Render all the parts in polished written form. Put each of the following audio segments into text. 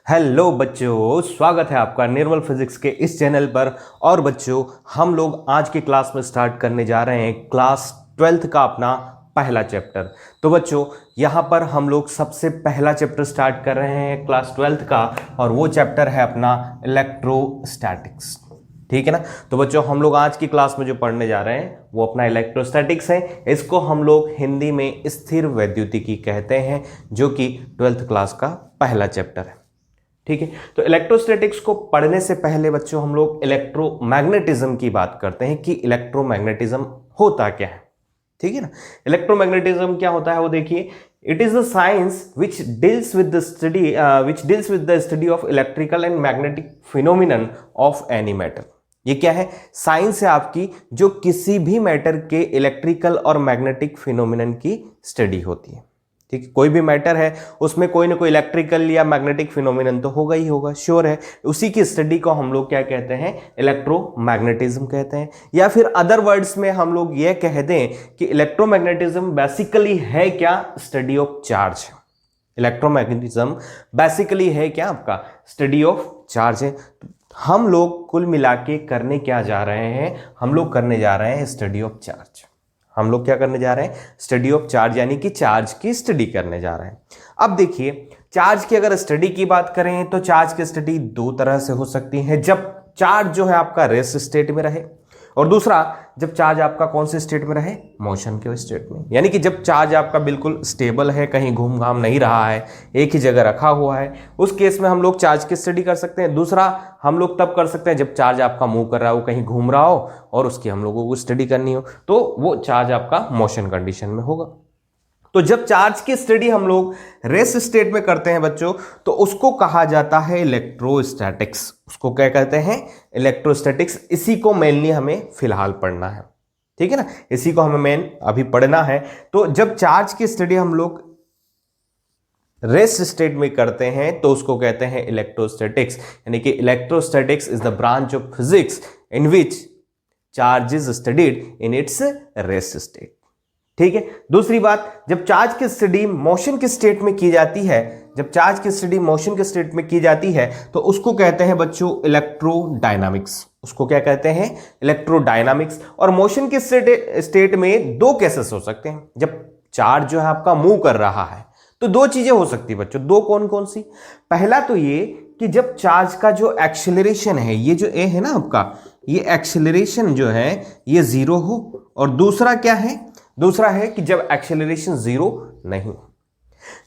Hello बच्चों, स्वागत है आपका निर्मल फिजिक्स के इस चैनल पर। और बच्चों, हम लोग आज की क्लास में स्टार्ट करने जा रहे हैं क्लास 12th का अपना पहला चैप्टर। तो बच्चों, यहाँ पर हम लोग सबसे पहला चैप्टर स्टार्ट कर रहे हैं क्लास 12th का, और वो चैप्टर है अपना इलेक्ट्रोस्टैटिक्स। ठीक है ना। तो बच्चों, हम लोग आज की क्लास में जो पढ़ने जा रहे हैं वो अपना इलेक्ट्रोस्टैटिक्स है। इसको हम लोग हिंदी में स्थिर वैद्युतिकी कहते हैं, जो कि 12th क्लास का पहला चैप्टर है। ठीक है। तो इलेक्ट्रोस्टैटिक्स को पढ़ने से पहले बच्चों हम लोग इलेक्ट्रोमैग्नेटिज्म की बात करते हैं कि इलेक्ट्रोमैग्नेटिज्म होता क्या है। ठीक है ना। इलेक्ट्रोमैग्नेटिज्म क्या होता है वो देखिए। It is the science which deals with the study of electrical and magnetic phenomenon of any matter. ये क्या है? साइंस है आपकी जो किसी भी मैटर के इलेक्ट्रिकल और मैग्नेटिक फिनोमिनन की स्टडी होती है। ठीक, कोई भी मैटर है उसमें कोई ना कोई इलेक्ट्रिकल या मैग्नेटिक फिनोमिनन तो होगा ही होगा, श्योर है। उसी की स्टडी को हम लोग क्या कहते हैं? इलेक्ट्रोमैग्नेटिज्म कहते हैं। या फिर अदर वर्ड्स में हम लोग यह कह दें कि इलेक्ट्रोमैग्नेटिज्म बेसिकली है क्या? Study of charge. Electromagnetism basically है क्या? आपका स्टडी ऑफ चार्ज है। हम लोग कुल मिला के करने क्या जा रहे हैं? हम लोग करने जा रहे हैं स्टडी ऑफ चार्ज। हम लोग क्या करने जा रहे हैं? स्टडी ऑफ चार्ज, यानी कि चार्ज की स्टडी करने जा रहे हैं। अब देखिए, चार्ज की अगर स्टडी की बात करें तो चार्ज की स्टडी दो तरह से हो सकती है। जब चार्ज जो है आपका रेस्ट स्टेट में रहे, और दूसरा जब चार्ज आपका कौन से स्टेट में रहे? मोशन के स्टेट में। यानी कि जब चार्ज आपका बिल्कुल स्टेबल है, कहीं घूम घाम नहीं रहा है, एक ही जगह रखा हुआ है, उस केस में हम लोग चार्ज की स्टडी कर सकते हैं। दूसरा हम लोग तब कर सकते हैं जब चार्ज आपका मूव कर रहा हो, कहीं घूम रहा हो और उसकी हम लोगों को स्टडी करनी हो, तो वो चार्ज आपका मोशन कंडीशन में होगा। तो जब चार्ज की स्टडी हम लोग रेस्ट स्टेट में करते हैं बच्चों, तो उसको कहा जाता है इलेक्ट्रोस्टैटिक्स। उसको क्या कहते हैं? इलेक्ट्रोस्टैटिक्स। इसी को मेनली हमें फिलहाल पढ़ना है। ठीक है ना, इसी को हमें मेन अभी पढ़ना है। तो जब चार्ज की स्टडी हम लोग रेस्ट स्टेट में करते हैं तो उसको कहते हैं इलेक्ट्रोस्टैटिक्स। यानी कि electrostatics is the branch of physics in which charge is studied in its rest state. ठीक है। दूसरी बात, जब चार्ज की स्टडी मोशन के स्टेट में की जाती है, जब चार्ज की स्टडी मोशन के स्टेट में की जाती है तो उसको कहते हैं बच्चों इलेक्ट्रोडायनामिक्स। उसको क्या कहते हैं? इलेक्ट्रोडायनामिक्स। और मोशन के स्टेट में दो केसेस हो सकते हैं। जब चार्ज जो है आपका मूव कर रहा है तो दो चीजें हो सकती है बच्चों। दो कौन कौन सी? पहला तो ये कि जब चार्ज का जो एक्सेलरेशन है, ये जो ए है ना आपका, ये एक्सेलरेशन जो है ये जीरो हो। और दूसरा क्या है? दूसरा है कि जब एक्सेलरेशन जीरो नहीं।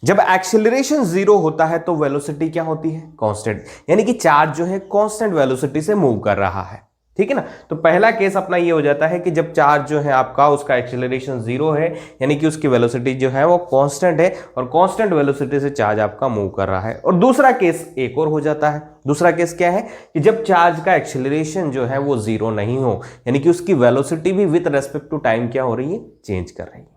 जब एक्सेलरेशन जीरो होता है तो वेलोसिटी क्या होती है? कांस्टेंट। यानी कि चार्ज जो है कांस्टेंट वेलोसिटी से मूव कर रहा है। ठीक है ना। तो पहला केस अपना ये हो जाता है कि जब चार्ज जो है आपका, उसका एक्सेलरेशन जीरो है, यानी कि उसकी वेलोसिटी जो है वो कांस्टेंट है, और कांस्टेंट वेलोसिटी से चार्ज आपका मूव कर रहा है। और दूसरा केस एक और हो जाता है। दूसरा केस क्या है? कि जब चार्ज का एक्सेलरेशन जो है वो जीरो नहीं हो, यानी कि उसकी वेलोसिटी भी विद रेस्पेक्ट टू टाइम क्या हो रही है? चेंज कर रही है।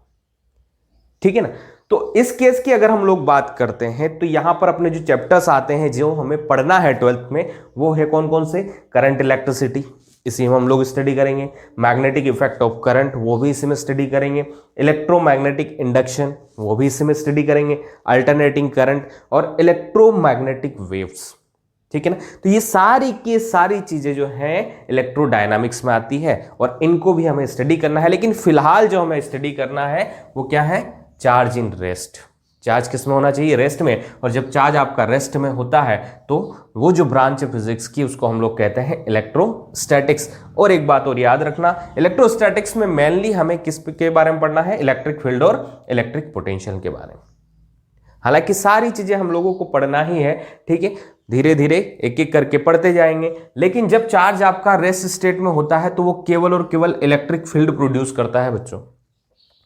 ठीक है ना। तो इस केस की अगर हम लोग बात करते हैं तो यहां पर अपने जो चैप्टर्स आते हैं जो हमें पढ़ना है 12th में, वो है कौन कौन से? करंट इलेक्ट्रिसिटी, इसी में हम लोग स्टडी करेंगे। मैग्नेटिक इफेक्ट ऑफ करंट, वो भी इसी में स्टडी करेंगे। इलेक्ट्रोमैग्नेटिक इंडक्शन, वो भी इसी में स्टडी करेंगे। अल्टरनेटिंग करंट और इलेक्ट्रोमैग्नेटिक वेव्स। ठीक है ना। तो ये सारी की सारी चीजें जो हैं इलेक्ट्रोडायनामिक्स में आती है, और इनको भी हमें स्टडी करना है। लेकिन फिलहाल जो हमें स्टडी करना है वो क्या है? Charge in rest. चार्ज किस में होना चाहिए? रेस्ट में। और जब चार्ज आपका रेस्ट में होता है तो वो जो ब्रांच है फिजिक्स की, उसको हम लोग कहते हैं इलेक्ट्रोस्टैटिक्स। और एक बात और याद रखना, इलेक्ट्रोस्टैटिक्स में मेनली हमें किस के बारे में पढ़ना है? इलेक्ट्रिक फील्ड और इलेक्ट्रिक पोटेंशियल के बारे में। हालांकि सारी चीजें हम लोगों को पढ़ना ही है। ठीक है, धीरे धीरे एक एक करके पढ़ते जाएंगे। लेकिन जब चार्ज आपका रेस्ट स्टेट में होता है तो वो केवल और केवल इलेक्ट्रिक फील्ड प्रोड्यूस करता है बच्चों।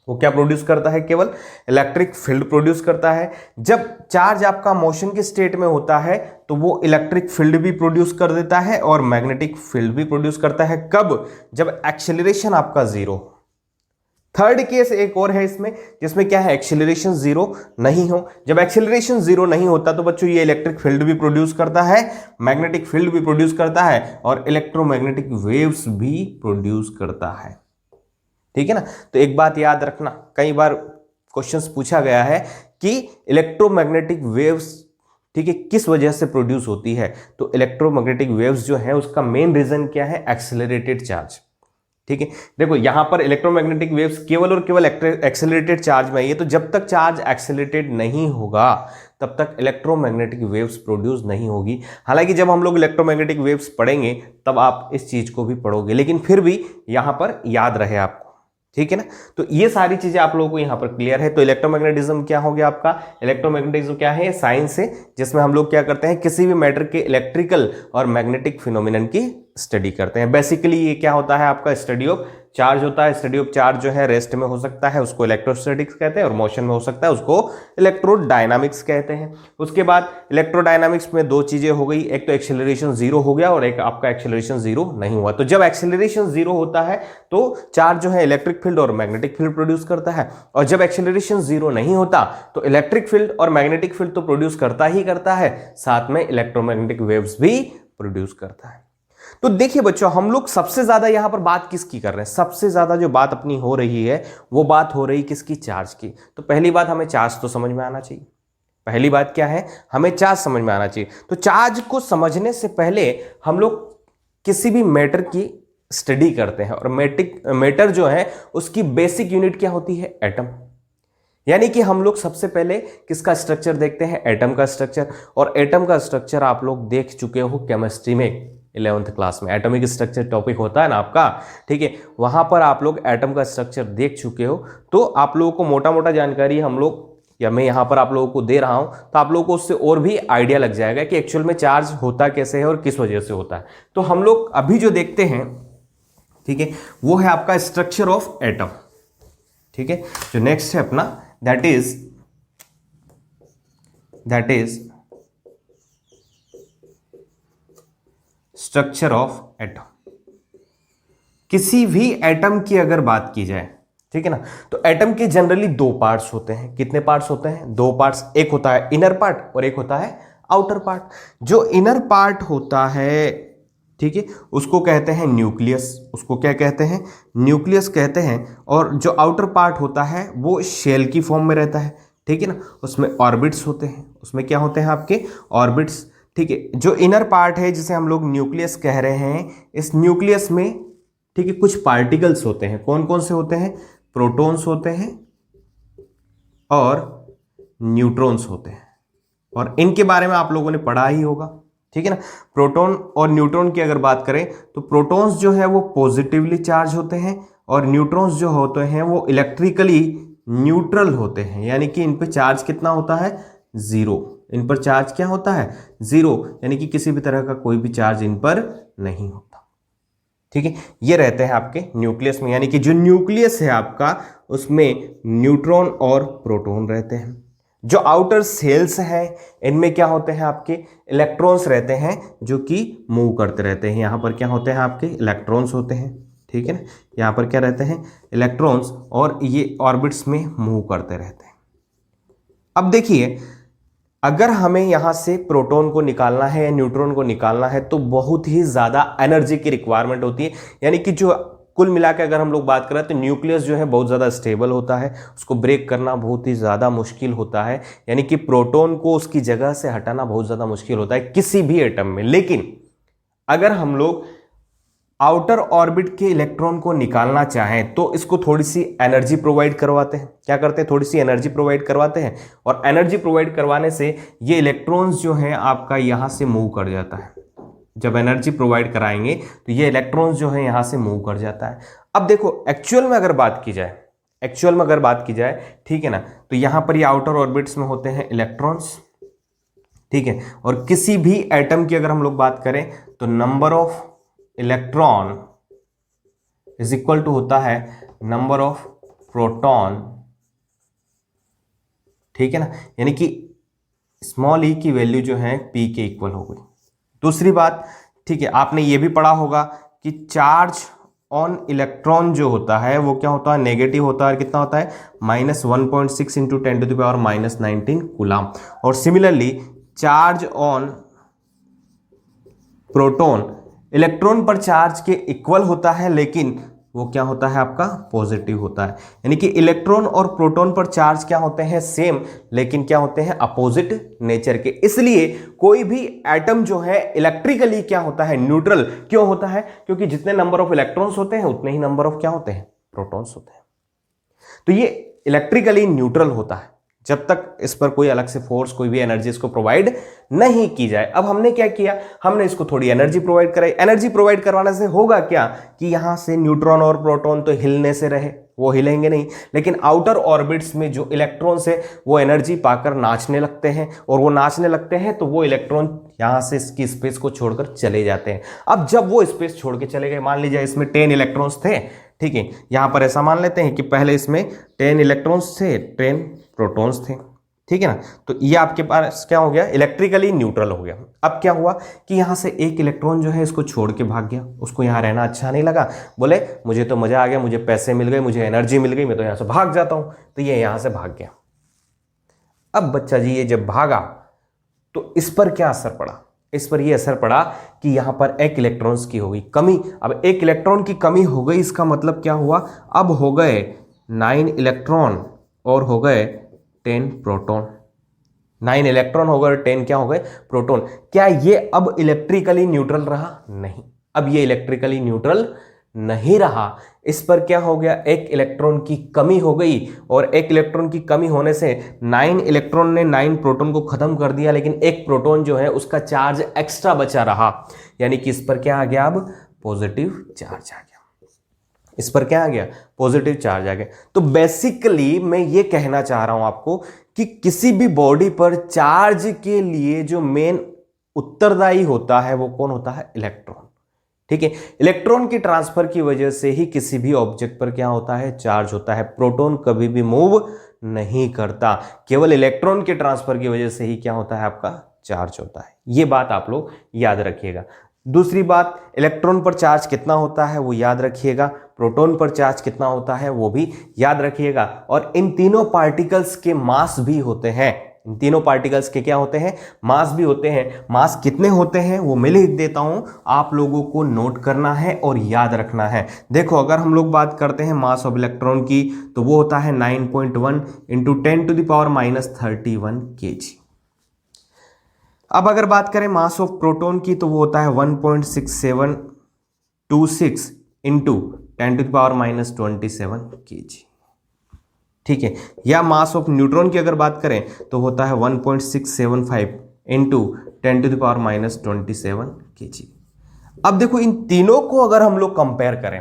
वो क्या प्रोड्यूस करता है? केवल इलेक्ट्रिक फील्ड प्रोड्यूस करता है। जब चार्ज आपका मोशन के स्टेट में होता है तो वो इलेक्ट्रिक फील्ड भी प्रोड्यूस कर देता है और मैग्नेटिक फील्ड भी प्रोड्यूस करता है। कब? जब एक्सेलरेशन आपका जीरो। थर्ड केस एक और है इसमें, जिसमें क्या है? एक्सेलरेशन जीरो नहीं हो। जब एक्सेलरेशन जीरो नहीं होता तो बच्चों ये इलेक्ट्रिक फील्ड भी प्रोड्यूस करता है, मैग्नेटिक फील्ड भी प्रोड्यूस करता है, और इलेक्ट्रोमैग्नेटिक वेव्स भी प्रोड्यूस करता है। ठीक है ना। तो एक बात याद रखना, कई बार क्वेश्चंस पूछा गया है कि इलेक्ट्रोमैग्नेटिक वेव्स ठीक है, किस वजह से प्रोड्यूस होती है? तो इलेक्ट्रोमैग्नेटिक वेव्स जो है उसका मेन रीजन क्या है? Accelerated charge. ठीक है, देखो यहां पर इलेक्ट्रोमैग्नेटिक वेव्स केवल और केवल एक्सेलरेटेड चार्ज में है, तो जब तक चार्ज एक्सेलरेटेड नहीं होगा तब तक इलेक्ट्रोमैग्नेटिक वेव्स प्रोड्यूस नहीं होगी। हालांकि जब हम लोग इलेक्ट्रोमैग्नेटिक वेव्स पढ़ेंगे तब आप इस चीज को भी पढ़ोगे, लेकिन फिर भी यहां पर याद रहे आपको, ठीक है ना। तो ये सारी चीजें आप लोगों को यहां पर क्लियर है। तो इलेक्ट्रोमैग्नेटिज्म क्या हो गया आपका? इलेक्ट्रोमैग्नेटिज्म क्या है? साइंस है जिसमें हम लोग क्या करते हैं, किसी भी मैटर के इलेक्ट्रिकल और मैग्नेटिक फिनोमिनन की स्टडी करते हैं। बेसिकली ये क्या होता है आपका? स्टडी ऑफ चार्ज होता है। स्टडी ऑफ चार्ज जो है रेस्ट में हो सकता है, उसको इलेक्ट्रोस्टैटिक्स कहते हैं, और मोशन में हो सकता है, उसको इलेक्ट्रोडायनामिक्स कहते हैं। उसके बाद इलेक्ट्रोडायनामिक्स में दो चीजें हो गई, एक तो एक्सेलरेशन जीरो हो गया और एक आपका एक्सेलरेशन जीरो नहीं हुआ। तो जब एक्सेलरेशन जीरो होता है तो चार्ज जो है इलेक्ट्रिक फील्ड और मैग्नेटिक फील्ड प्रोड्यूस करता है, और जब एक्सेलरेशन जीरो नहीं होता तो इलेक्ट्रिक फील्ड और मैग्नेटिक फील्ड तो प्रोड्यूस करता ही करता है, साथ में इलेक्ट्रोमैग्नेटिक वेव्स भी प्रोड्यूस करता है। तो देखिए बच्चों, हम लोग सबसे ज्यादा यहां पर बात किसकी कर रहे हैं? सबसे ज्यादा जो बात अपनी हो रही है वो बात हो रही किसकी? चार्ज की। तो पहली बात, हमें चार्ज तो समझ में आना चाहिए। पहली बात क्या है? हमें चार्ज समझ में आना चाहिए। तो चार्ज को समझने से पहले हम लोग किसी भी मैटर की स्टडी करते हैं, और मैटर जो है उसकी बेसिक यूनिट क्या होती है? एटम। यानी कि हम लोग सबसे पहले किसका स्ट्रक्चर देखते हैं? एटम का स्ट्रक्चर। और एटम का स्ट्रक्चर आप लोग देख चुके हो केमिस्ट्री में 11th क्लास में, एटॉमिक स्ट्रक्चर टॉपिक होता है ना आपका, ठीक है, वहां पर आप लोग एटम का स्ट्रक्चर देख चुके हो। तो आप लोगों को मोटा मोटा जानकारी हम लोग, या मैं यहां पर आप लोगों को दे रहा हूं, तो आप लोगों को उससे और भी आइडिया लग जाएगा कि एक्चुअल में चार्ज होता कैसे है और किस वजह से होता है। तो हम लोग अभी जो देखते हैं, ठीक है, वो है आपका स्ट्रक्चर ऑफ एटम। ठीक है, जो नेक्स्ट है अपना, that is structure of atom. किसी भी एटम की अगर बात की जाए, ठीक है ना, तो एटम के जनरली दो पार्ट्स होते हैं। कितने पार्ट्स होते हैं? दो पार्ट्स। एक होता है इनर पार्ट और एक होता है आउटर पार्ट। जो इनर पार्ट होता है, ठीक है, उसको कहते हैं न्यूक्लियस। उसको क्या कहते हैं? न्यूक्लियस कहते हैं। और जो आउटर पार्ट होता है वो शेल की फॉर्म में रहता है, ठीक है ना, उसमें ऑर्बिट्स होते हैं। उसमें क्या होते हैं आपके? ऑर्बिट्स। ठीक है, जो इनर पार्ट है जिसे हम लोग न्यूक्लियस कह रहे हैं, इस न्यूक्लियस में, ठीक है, कुछ पार्टिकल्स होते हैं। कौन कौन से होते हैं? प्रोटॉन्स होते हैं और न्यूट्रॉन्स होते हैं, और इनके बारे में आप लोगों ने पढ़ा ही होगा, ठीक है ना। प्रोटॉन और न्यूट्रॉन की अगर बात करें तो प्रोटॉन्स जो है वो पॉजिटिवली चार्ज होते हैं, और न्यूट्रॉन्स जो होते हैं वो इलेक्ट्रिकली न्यूट्रल होते हैं। यानी कि इन पे चार्ज कितना होता है? जीरो। इन पर चार्ज क्या होता है? जीरो। यानी कि किसी भी तरह का कोई भी चार्ज इन पर नहीं होता, ठीक है। ये रहते हैं आपके न्यूक्लियस में। यानी कि जो न्यूक्लियस है आपका, उसमें न्यूट्रॉन और प्रोटॉन रहते हैं। जो आउटर सेल्स हैं, इनमें क्या होते हैं आपके? इलेक्ट्रॉन्स रहते हैं जो कि मूव करते रहते हैं। यहां पर क्या होते हैं आपके? इलेक्ट्रॉन्स होते हैं, ठीक है ना। यहां पर क्या रहते हैं? इलेक्ट्रॉन्स, और ये ऑर्बिट्स में मूव करते रहते हैं। अब देखिए, अगर हमें यहां से प्रोटॉन को निकालना है या न्यूट्रॉन को निकालना है तो बहुत ही ज्यादा एनर्जी की रिक्वायरमेंट होती है। यानी कि जो कुल मिला के अगर हम लोग बात करें तो न्यूक्लियस जो है बहुत ज़्यादा स्टेबल होता है, उसको ब्रेक करना बहुत ही ज़्यादा मुश्किल होता है। यानी कि प्रोटॉन को उसकी जगह से हटाना बहुत ज़्यादा मुश्किल होता है किसी भी एटम में। लेकिन अगर हम लोग आउटर ऑर्बिट के इलेक्ट्रॉन को निकालना चाहें तो इसको थोड़ी सी एनर्जी प्रोवाइड करवाते हैं। क्या करते हैं? थोड़ी सी एनर्जी प्रोवाइड करवाते हैं, और एनर्जी प्रोवाइड करवाने से ये इलेक्ट्रॉन्स जो है आपका यहां से मूव कर जाता है। जब एनर्जी प्रोवाइड कराएंगे तो ये इलेक्ट्रॉन्स जो है यहां से मूव कर जाता है। अब देखो, एक्चुअल में अगर बात की जाए, ठीक है ना, तो यहां पर ये आउटर ऑर्बिट्स में होते हैं इलेक्ट्रॉन्स, ठीक है। और किसी भी एटम की अगर हम लोग बात करें तो number of electron is equal to होता है नंबर ऑफ प्रोटॉन, ठीक है ना। यानी कि स्मॉल ई की वैल्यू जो है पी के इक्वल हो गई। दूसरी बात, ठीक है, आपने ये भी पढ़ा होगा कि चार्ज ऑन इलेक्ट्रॉन जो होता है वो क्या होता है? नेगेटिव होता है। कितना होता है? -1.6 इंटू 10⁻⁻19 कूलम। और similarly charge on proton electron पर चार्ज के इक्वल होता है, लेकिन वो क्या होता है आपका पॉजिटिव होता है। यानी कि इलेक्ट्रॉन और प्रोटॉन पर चार्ज क्या होते हैं सेम, लेकिन क्या होते हैं अपोजिट नेचर के। इसलिए कोई भी एटम जो है इलेक्ट्रिकली क्या होता है न्यूट्रल क्यों होता है, क्योंकि जितने नंबर ऑफ इलेक्ट्रॉन्स होते हैं उतने ही नंबर ऑफ क्या होते हैं प्रोटॉन्स होते हैं। तो ये इलेक्ट्रिकली न्यूट्रल होता है जब तक इस पर कोई अलग से फोर्स कोई भी एनर्जी इसको प्रोवाइड नहीं की जाए। अब हमने क्या किया, हमने इसको थोड़ी एनर्जी प्रोवाइड कराई। एनर्जी प्रोवाइड करवाने से होगा क्या कि यहां से न्यूट्रॉन और प्रोटॉन तो हिलने से रहे, वो हिलेंगे नहीं, लेकिन आउटर ऑर्बिट्स में जो इलेक्ट्रॉन्स है वो एनर्जी पाकर नाचने लगते हैं, और वो नाचने लगते हैं तो वो इलेक्ट्रॉन यहां से इसकी स्पेस को छोड़कर चले जाते हैं। अब जब वो स्पेस छोड़ के चले गए, मान लीजिए इसमें 10 इलेक्ट्रॉन्स थे, ठीक है, यहां पर ऐसा मान लेते हैं कि पहले इसमें 10 इलेक्ट्रॉन्स थे, 10 प्रोटॉन्स थे, ठीक है ना। तो ये आपके पास क्या हो गया, इलेक्ट्रिकली न्यूट्रल हो गया। अब क्या हुआ कि यहां से एक इलेक्ट्रॉन जो है इसको छोड़ के भाग गया, उसको यहां रहना अच्छा नहीं लगा, बोले मुझे तो मजा आ गया, मुझे पैसे मिल गए, मुझे एनर्जी मिल गई, मैं तो यहां से भाग जाता हूं। तो ये यहां से भाग गया। अब बच्चा जी ये जब भागा तो इस पर क्या असर पड़ा, इस पर यह असर पड़ा कि यहां पर एक इलेक्ट्रॉन्स की हो गई कमी। अब एक इलेक्ट्रॉन की कमी हो गई, इसका मतलब क्या हुआ, अब हो गए 9 इलेक्ट्रॉन और हो गए 10 प्रोटॉन। 9 इलेक्ट्रॉन हो गए, 10 क्या हो गए प्रोटॉन। क्या ये अब इलेक्ट्रिकली न्यूट्रल रहा, नहीं, अब ये इलेक्ट्रिकली न्यूट्रल नहीं रहा। इस पर क्या हो गया, एक इलेक्ट्रॉन की कमी हो गई, और एक इलेक्ट्रॉन की कमी होने से 9 इलेक्ट्रॉन ने 9 प्रोटॉन को खत्म कर दिया, लेकिन एक प्रोटॉन जो है उसका चार्ज एक्स्ट्रा बचा रहा। यानी कि इस पर क्या आ गया, अब पॉजिटिव चार्ज आ गया। इस पर क्या आ गया, पॉजिटिव चार्ज आ गया। तो बेसिकली मैं ये कहना चाह रहा हूं आपको कि किसी भी बॉडी पर चार्ज के लिए जो मेन उत्तरदायी होता है वो कौन होता है, इलेक्ट्रॉन, ठीक है। इलेक्ट्रॉन की ट्रांसफर की वजह से ही किसी भी ऑब्जेक्ट पर क्या होता है, चार्ज होता है। प्रोटॉन कभी भी मूव नहीं करता, केवल इलेक्ट्रॉन के ट्रांसफर की वजह से ही क्या होता है, आपका चार्ज होता है। यह बात आप लोग याद रखिएगा। दूसरी बात, इलेक्ट्रॉन पर चार्ज कितना होता है वो याद रखिएगा, प्रोटॉन पर चार्ज कितना होता है वो भी याद रखिएगा। और इन तीनों पार्टिकल्स के मास भी होते हैं, इन तीनों पार्टिकल्स के क्या होते हैं, मास भी होते हैं। मास कितने होते हैं वो मैं लिख देता हूं, आप लोगों को नोट करना है और याद रखना है। देखो अगर हम लोग बात करते हैं मास ऑफ इलेक्ट्रॉन की तो वो होता है 9.1 इंटू 10⁻³ kg। अब अगर बात करें मास ऑफ प्रोटॉन की तो वो होता है 1.6726 इंटू 10⁻27 kg, ठीक है। या मास ऑफ न्यूट्रॉन की अगर बात करें तो होता है 1.675 इंटू 10⁻27 kg। अब देखो इन तीनों को अगर हम लोग कंपेयर करें,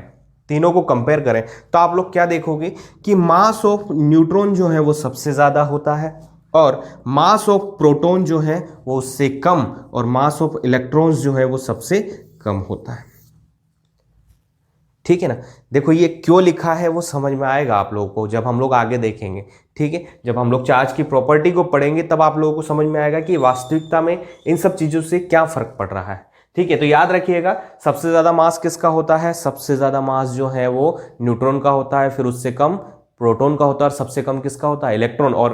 तीनों को कंपेयर करें तो आप लोग क्या देखोगे कि मास ऑफ न्यूट्रॉन जो है वो सबसे ज्यादा होता है, और मास ऑफ प्रोटॉन जो है वो उससे कम, और मास ऑफ इलेक्ट्रॉन्स जो है वो सबसे कम होता है, ठीक है ना। देखो ये क्यों लिखा है वो समझ में आएगा आप लोगों को जब हम लोग आगे देखेंगे, ठीक है। जब हम लोग चार्ज की प्रॉपर्टी को पढ़ेंगे तब आप लोगों को समझ में आएगा कि वास्तविकता में इन सब चीजों से क्या फर्क पड़ रहा है, ठीक है। तो याद रखिएगा सबसे ज्यादा मास किसका होता है, सबसे ज्यादा मास जो है वो न्यूट्रॉन का होता है, फिर उससे कम प्रोटॉन का होता है, और सबसे कम किसका होता है, इलेक्ट्रॉन। और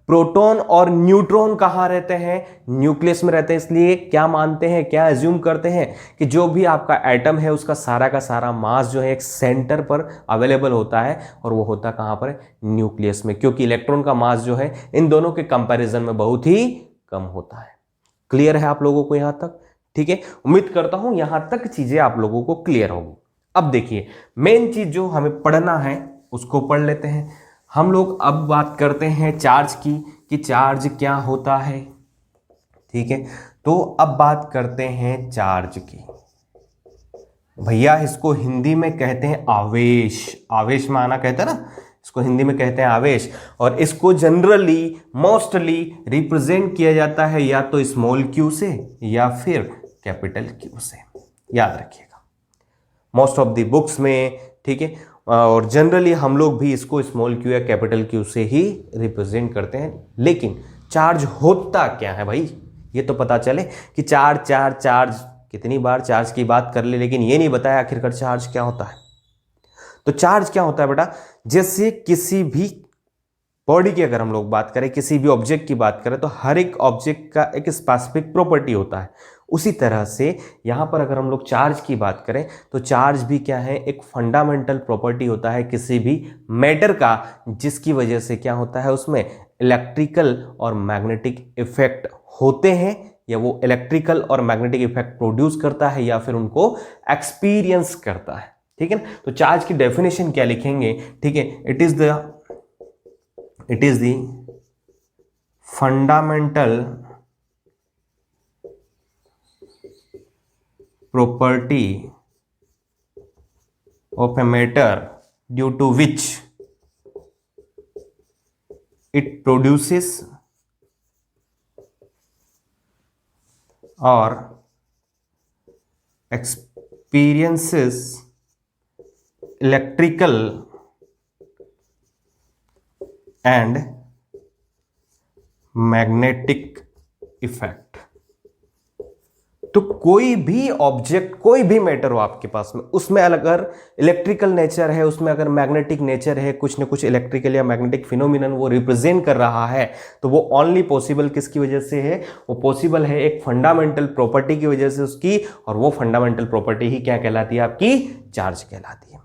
प्रोटॉन और न्यूट्रॉन कहां रहते हैं, न्यूक्लियस में रहते हैं। इसलिए क्या मानते हैं, क्या एज्यूम करते हैं कि जो भी आपका एटम है उसका सारा का सारा मास जो है एक सेंटर पर अवेलेबल होता है, और वो होता कहां पर, न्यूक्लियस में, क्योंकि इलेक्ट्रॉन का मास जो है इन दोनों के कंपैरिजन में बहुत ही कम होता है। क्लियर है आप लोगों को यहां तक, ठीक है। उम्मीद करता हूं यहां तक चीजें आप लोगों को क्लियर होगी। अब देखिए मेन चीज जो हमें पढ़ना है उसको पढ़ लेते हैं हम लोग। अब बात करते हैं चार्ज की कि चार्ज क्या होता है, ठीक है। तो अब बात करते हैं चार्ज की। भैया इसको हिंदी में कहते हैं आवेश, आवेश माना कहते हैं ना, इसको हिंदी में कहते हैं आवेश। और इसको जनरली मोस्टली रिप्रेजेंट किया जाता है या तो स्मॉल क्यू से या फिर कैपिटल क्यू से, याद रखिएगा मोस्ट ऑफ द बुक्स में, ठीक है। और जनरली हम लोग भी इसको स्मॉल क्यू या कैपिटल क्यू से ही रिप्रेजेंट करते हैं। लेकिन चार्ज होता क्या है भाई, ये तो पता चले कि चार्ज कितनी बार चार्ज की बात कर ले, लेकिन ये नहीं बताया आखिरकार चार्ज क्या होता है। तो चार्ज क्या होता है बेटा, जैसे किसी भी बॉडी की अगर हम लोग बात करें, किसी भी ऑब्जेक्ट की बात करें, तो हर एक ऑब्जेक्ट का एक स्पेसिफिक प्रॉपर्टी होता है। उसी तरह से यहाँ पर अगर हम लोग चार्ज की बात करें तो चार्ज भी क्या है, एक फंडामेंटल प्रॉपर्टी होता है किसी भी मैटर का, जिसकी वजह से क्या होता है, उसमें इलेक्ट्रिकल और मैग्नेटिक इफेक्ट होते हैं, या वो इलेक्ट्रिकल और मैग्नेटिक इफेक्ट प्रोड्यूस करता है या फिर उनको एक्सपीरियंस करता है। ठीक है ना। तो चार्ज की डेफिनेशन क्या लिखेंगे, ठीक है, it is the fundamental property of a matter due to which it produces or experiences electrical and magnetic effect। तो कोई भी ऑब्जेक्ट, कोई भी मैटर हो आपके पास में, उसमें अगर इलेक्ट्रिकल नेचर है, उसमें अगर मैग्नेटिक नेचर है, कुछ ना कुछ इलेक्ट्रिकल या मैग्नेटिक फिनोमिनन वो रिप्रेजेंट कर रहा है, तो वो ओनली पॉसिबल किसकी वजह से है, वो पॉसिबल है एक फंडामेंटल प्रॉपर्टी की वजह से उसकी, और वो फंडामेंटल प्रॉपर्टी ही क्या कहलाती है, आपकी चार्ज कहलाती है।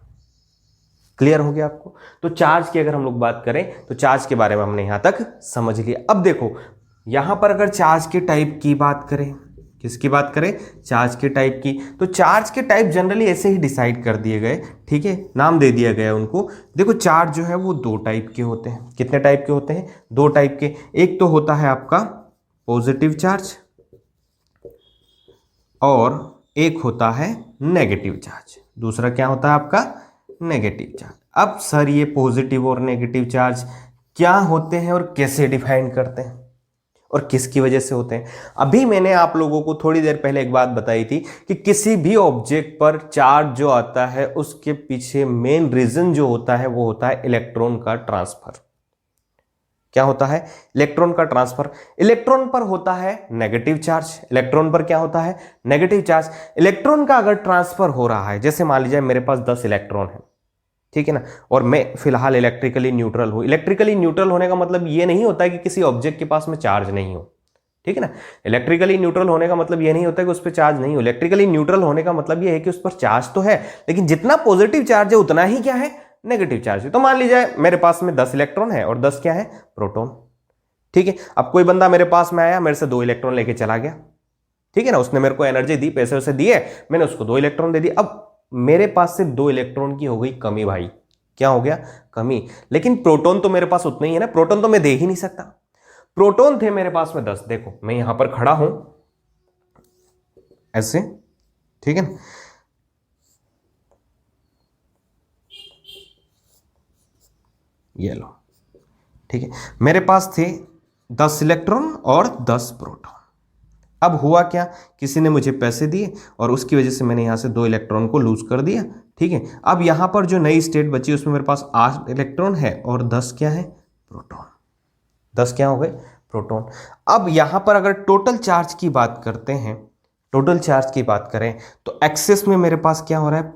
क्लियर हो गया आपको। तो चार्ज की अगर हम लोग बात करें तो चार्ज के बारे में हमने यहां तक समझ लिया। अब देखो यहां पर अगर चार्ज के टाइप की बात करें, किसकी बात करें, चार्ज के टाइप की, तो चार्ज के टाइप जनरली ऐसे ही डिसाइड कर दिए गए, ठीक है, नाम दे दिया गया उनको। देखो चार्ज जो है वो दो टाइप के होते हैं। कितने टाइप के होते हैं, दो टाइप के। एक तो होता है आपका पॉजिटिव चार्ज और एक होता है नेगेटिव चार्ज। दूसरा क्या होता है आपका, नेगेटिव चार्ज। अब सर ये पॉजिटिव और नेगेटिव चार्ज क्या होते हैं और कैसे डिफाइन करते हैं और किसकी वजह से होते हैं। अभी मैंने आप लोगों को थोड़ी देर पहले एक बात बताई थी कि किसी भी ऑब्जेक्ट पर चार्ज जो आता है उसके पीछे मेन रीजन जो होता है वो होता है इलेक्ट्रॉन का ट्रांसफर। क्या होता है, इलेक्ट्रॉन का ट्रांसफर। इलेक्ट्रॉन पर होता है नेगेटिव चार्ज, इलेक्ट्रॉन पर क्या होता है, नेगेटिव चार्ज। इलेक्ट्रॉन का अगर ट्रांसफर हो रहा है, जैसे मान लीजिए मेरे पास 10 इलेक्ट्रॉन है, ठीक है ना, और मैं फिलहाल इलेक्ट्रिकली न्यूट्रल हूं। इलेक्ट्रिकली न्यूट्रल होने का मतलब ये नहीं होता है कि किसी ऑब्जेक्ट के पास में चार्ज नहीं हो, ठीक है ना। इलेक्ट्रिकली न्यूट्रल होने का मतलब ये नहीं होता है कि उस पर चार्ज नहीं हो। इलेक्ट्रिकली न्यूट्रल होने का मतलब ये है कि उस पर चार्ज तो है, लेकिन जितना पॉजिटिव चार्ज है उतना ही क्या है, नेगेटिव चार्ज है। तो मान लीजिए मेरे पास में 10 इलेक्ट्रॉन है और 10 क्या है, प्रोटॉन, ठीक है। अब कोई बंदा मेरे पास में आया, मेरे से 2 इलेक्ट्रॉन लेके चला गया, ठीक है ना, उसने मेरे को एनर्जी दी, पैसे उसे दिए, मैंने उसको 2 इलेक्ट्रॉन दे दिए। अब मेरे पास से 2 इलेक्ट्रॉन की हो गई कमी भाई, क्या हो गया, कमी। लेकिन प्रोटॉन तो मेरे पास उतना ही है ना, प्रोटॉन तो मैं दे ही नहीं सकता। प्रोटॉन थे मेरे पास में 10, देखो मैं यहां पर खड़ा हूं ऐसे, ठीक है ना, ये लो, ठीक है, मेरे पास थे 10 इलेक्ट्रॉन और 10 प्रोटॉन। अब हुआ क्या, किसी ने मुझे पैसे दिए और उसकी वजह से मैंने यहां से 2 इलेक्ट्रॉन को लूज कर दिया, ठीक है। अब यहां पर जो नई स्टेट बची उसमें मेरे पास 8 इलेक्ट्रॉन है और 10 क्या है, प्रोटॉन। 10 क्या हो गए, प्रोटॉन। अब यहां पर अगर टोटल चार्ज की बात करते हैं, टोटल चार्ज की बात करें तो एक्सेस में मेरे पास क्या हो रहा है,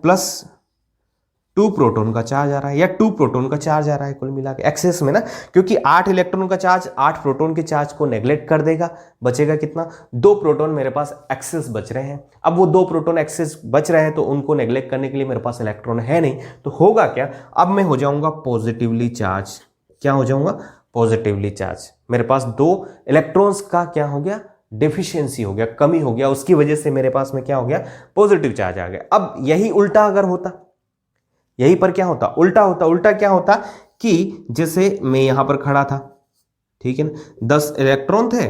+2 प्रोटॉन का चार्ज आ रहा है या 2 प्रोटॉन का चार्ज आ रहा है कुल मिला के एक्सेस में ना, क्योंकि 8 इलेक्ट्रॉन का चार्ज 8 प्रोटॉन के चार्ज को नेग्लेक्ट कर देगा, बचेगा कितना, 2 प्रोटॉन मेरे पास एक्सेस बच रहे हैं। अब वो 2 प्रोटॉन एक्सेस बच रहे हैं तो उनको नेग्लेक्ट करने के लिए मेरे पास इलेक्ट्रॉन है नहीं, तो होगा क्या, अब मैं हो जाऊंगा पॉजिटिवली चार्ज। क्या हो जाऊंगा, पॉजिटिवली चार्ज। मेरे पास 2 इलेक्ट्रॉन्स का क्या हो गया, डेफिशिएंसी हो गया, कमी हो गया, उसकी वजह से मेरे पास में क्या हो गया, पॉजिटिव चार्ज आ गया। अब यही उल्टा अगर होता, यहीं पर क्या होता, उल्टा होता। उल्टा क्या होता कि जैसे मैं यहां पर खड़ा था, ठीक है ना, 10 इलेक्ट्रॉन थे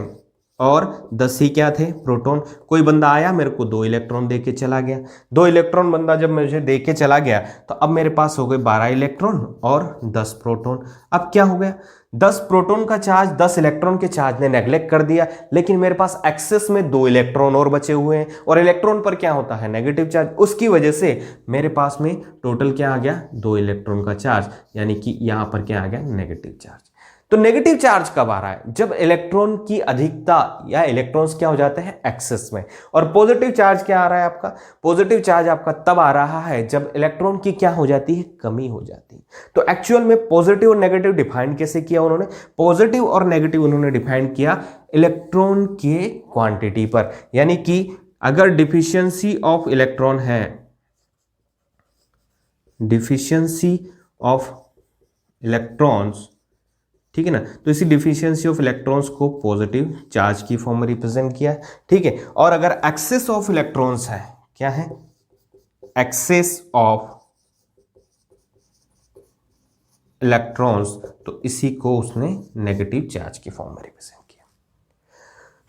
और 10 ही क्या थे, प्रोटॉन। कोई बंदा आया मेरे को 2 इलेक्ट्रॉन दे के चला गया। 2 इलेक्ट्रॉन बंदा जब मुझे दे के चला गया तो अब मेरे पास हो गए 12 इलेक्ट्रॉन और 10 प्रोटॉन। अब क्या हो गया, 10 प्रोटॉन का चार्ज 10 इलेक्ट्रॉन के चार्ज ने नेग्लेक्ट कर दिया, लेकिन मेरे पास एक्सेस में 2 इलेक्ट्रॉन और बचे हुए हैं और इलेक्ट्रॉन पर क्या होता है, नेगेटिव चार्ज। उसकी वजह से मेरे पास में टोटल क्या आ गया, 2 इलेक्ट्रॉन का चार्ज, यानी कि यहां पर क्या आ गया, नेगेटिव चार्ज। तो नेगेटिव चार्ज कब आ रहा है, जब इलेक्ट्रॉन की अधिकता या इलेक्ट्रॉन्स क्या हो जाते हैं, एक्सेस में। और पॉजिटिव चार्ज क्या आ रहा है आपका, पॉजिटिव चार्ज आपका तब आ रहा है जब इलेक्ट्रॉन की क्या हो जाती है, कमी हो जाती है। तो एक्चुअल में पॉजिटिव और नेगेटिव डिफाइन कैसे किया उन्होंने, पॉजिटिव और नेगेटिव उन्होंने डिफाइन किया इलेक्ट्रॉन के क्वांटिटी पर, यानी कि अगर डिफिशियंसी ऑफ इलेक्ट्रॉन है, डिफिशियंसी ऑफ इलेक्ट्रॉन्स, ठीक है ना, तो इसी डिफिशियंसी ऑफ इलेक्ट्रॉन्स को पॉजिटिव चार्ज की फॉर्म में रिप्रेजेंट किया है, ठीक है। और अगर एक्सेस ऑफ इलेक्ट्रॉन्स है, क्या है, एक्सेस ऑफ इलेक्ट्रॉन्स, तो इसी को उसने नेगेटिव चार्ज की फॉर्म में रिप्रेजेंट किया।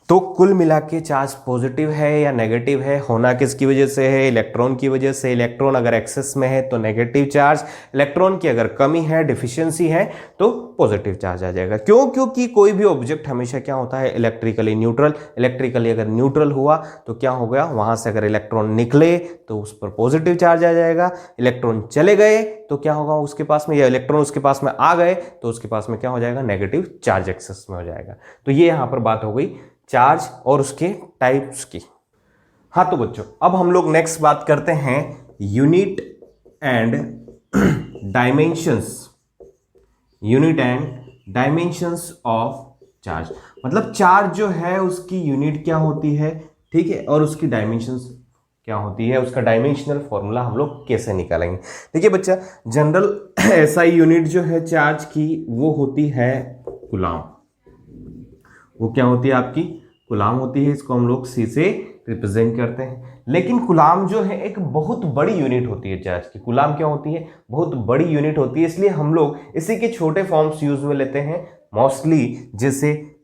तो कुल मिला के चार्ज पॉजिटिव है या नेगेटिव है, होना किसकी वजह से है, इलेक्ट्रॉन की वजह से। इलेक्ट्रॉन अगर एक्सेस में है तो नेगेटिव चार्ज, इलेक्ट्रॉन की अगर कमी है, डिफिशियंसी है, तो पॉजिटिव चार्ज आ जाएगा। क्यों? क्योंकि कोई भी ऑब्जेक्ट हमेशा क्या होता है, इलेक्ट्रिकली न्यूट्रल। इलेक्ट्रिकली अगर न्यूट्रल हुआ तो क्या हो गया, वहां से अगर इलेक्ट्रॉन निकले तो उस पर पॉजिटिव चार्ज आ जाएगा, इलेक्ट्रॉन चले गए तो क्या होगा उसके पास में, या इलेक्ट्रॉन उसके पास में आ गए तो उसके पास में क्या हो जाएगा, नेगेटिव चार्ज एक्सेस में हो जाएगा। तो ये यहां पर बात हो गई चार्ज और उसके टाइप्स की। हाँ तो बच्चों, अब हम लोग नेक्स्ट बात करते हैं unit and dimensions, unit and dimensions of charge. मतलब चार्ज जो है उसकी यूनिट क्या होती है, ठीक है, और उसकी डायमेंशंस क्या होती है, उसका डायमेंशनल फॉर्मूला हम लोग कैसे निकालेंगे। देखिए बच्चा, जनरल एसआई यूनिट जो है चार्ज की वो होती है कूलाम। वो क्या होती है आपकी, कूलाम होती है। इसको हम लोग सी से रिप्रेजेंट करते हैं। लेकिन कूलाम जो है एक बहुत बड़ी यूनिट होती है चार्ज की। कूलाम क्या होती है, बहुत बड़ी यूनिट होती है, इसलिए हम लोग इसी के छोटे फॉर्म्स यूज में लेते हैं मोस्टली, जैसे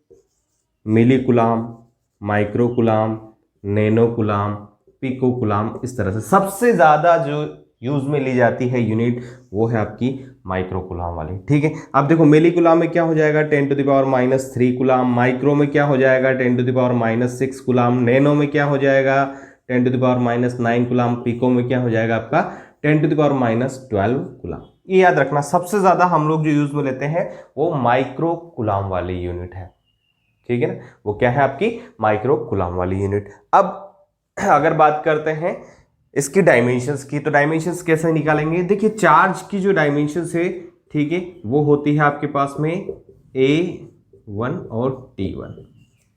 milli coulomb, micro coulomb, nano coulomb, pico coulomb. इस तरह से सबसे ज्यादा जो यूज में ली जाती है यूनिट वो है आपकी माइक्रो कूलाम वाली, ठीक है। अब देखो मिली कूलाम में क्या हो जाएगा 10⁻³ कूलाम, माइक्रो में क्या हो जाएगा 10⁻⁶ कूलाम, नैनो में क्या हो जाएगा 10⁻⁹ कूलाम, पिको में क्या हो जाएगा आपका 10⁻12 कूलाम। ये याद रखना, सबसे ज्यादा हम लोग जो यूज में लेते हैं वो माइक्रो कूलाम वाली यूनिट है, ठीक है ना। वो क्या है आपकी माइक्रो कूलाम वाली यूनिट। अब अगर बात करते हैं इसकी डायमेंशंस की, तो डायमेंशंस कैसे निकालेंगे। देखिए चार्ज की जो डायमेंशंस है, ठीक है, वो होती है आपके पास में A1 और T1।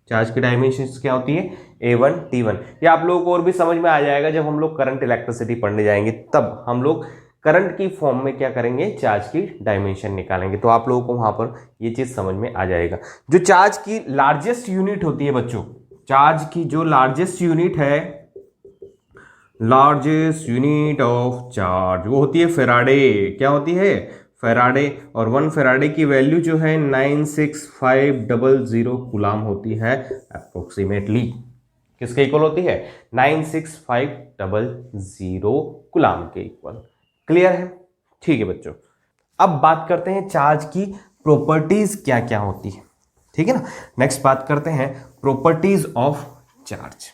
चार्ज की डायमेंशंस क्या होती है, A1 T1। ये आप लोगों को और भी समझ में आ जाएगा जब हम लोग करंट इलेक्ट्रिसिटी पढ़ने जाएंगे, तब हम लोग करंट की फॉर्म में क्या करेंगे, चार्ज की डायमेंशन निकालेंगे, तो आप लोगों को वहां पर ये चीज समझ में आ जाएगा। जो चार्ज की लार्जेस्ट यूनिट होती है बच्चों, चार्ज की जो लार्जेस्ट यूनिट है, लार्जेस्ट यूनिट ऑफ चार्ज, वो होती है फेराडे। क्या होती है, फेराडे। और 1 फेराडे की वैल्यू जो है 96500 कूलाम होती है अप्रोक्सीमेटली। किसके इक्वल होती है, 96500 कूलाम के इक्वल। क्लियर है, ठीक है बच्चों। अब बात करते हैं चार्ज की प्रॉपर्टीज क्या क्या होती है, ठीक है ना। नेक्स्ट बात करते हैं प्रॉपर्टीज ऑफ चार्ज।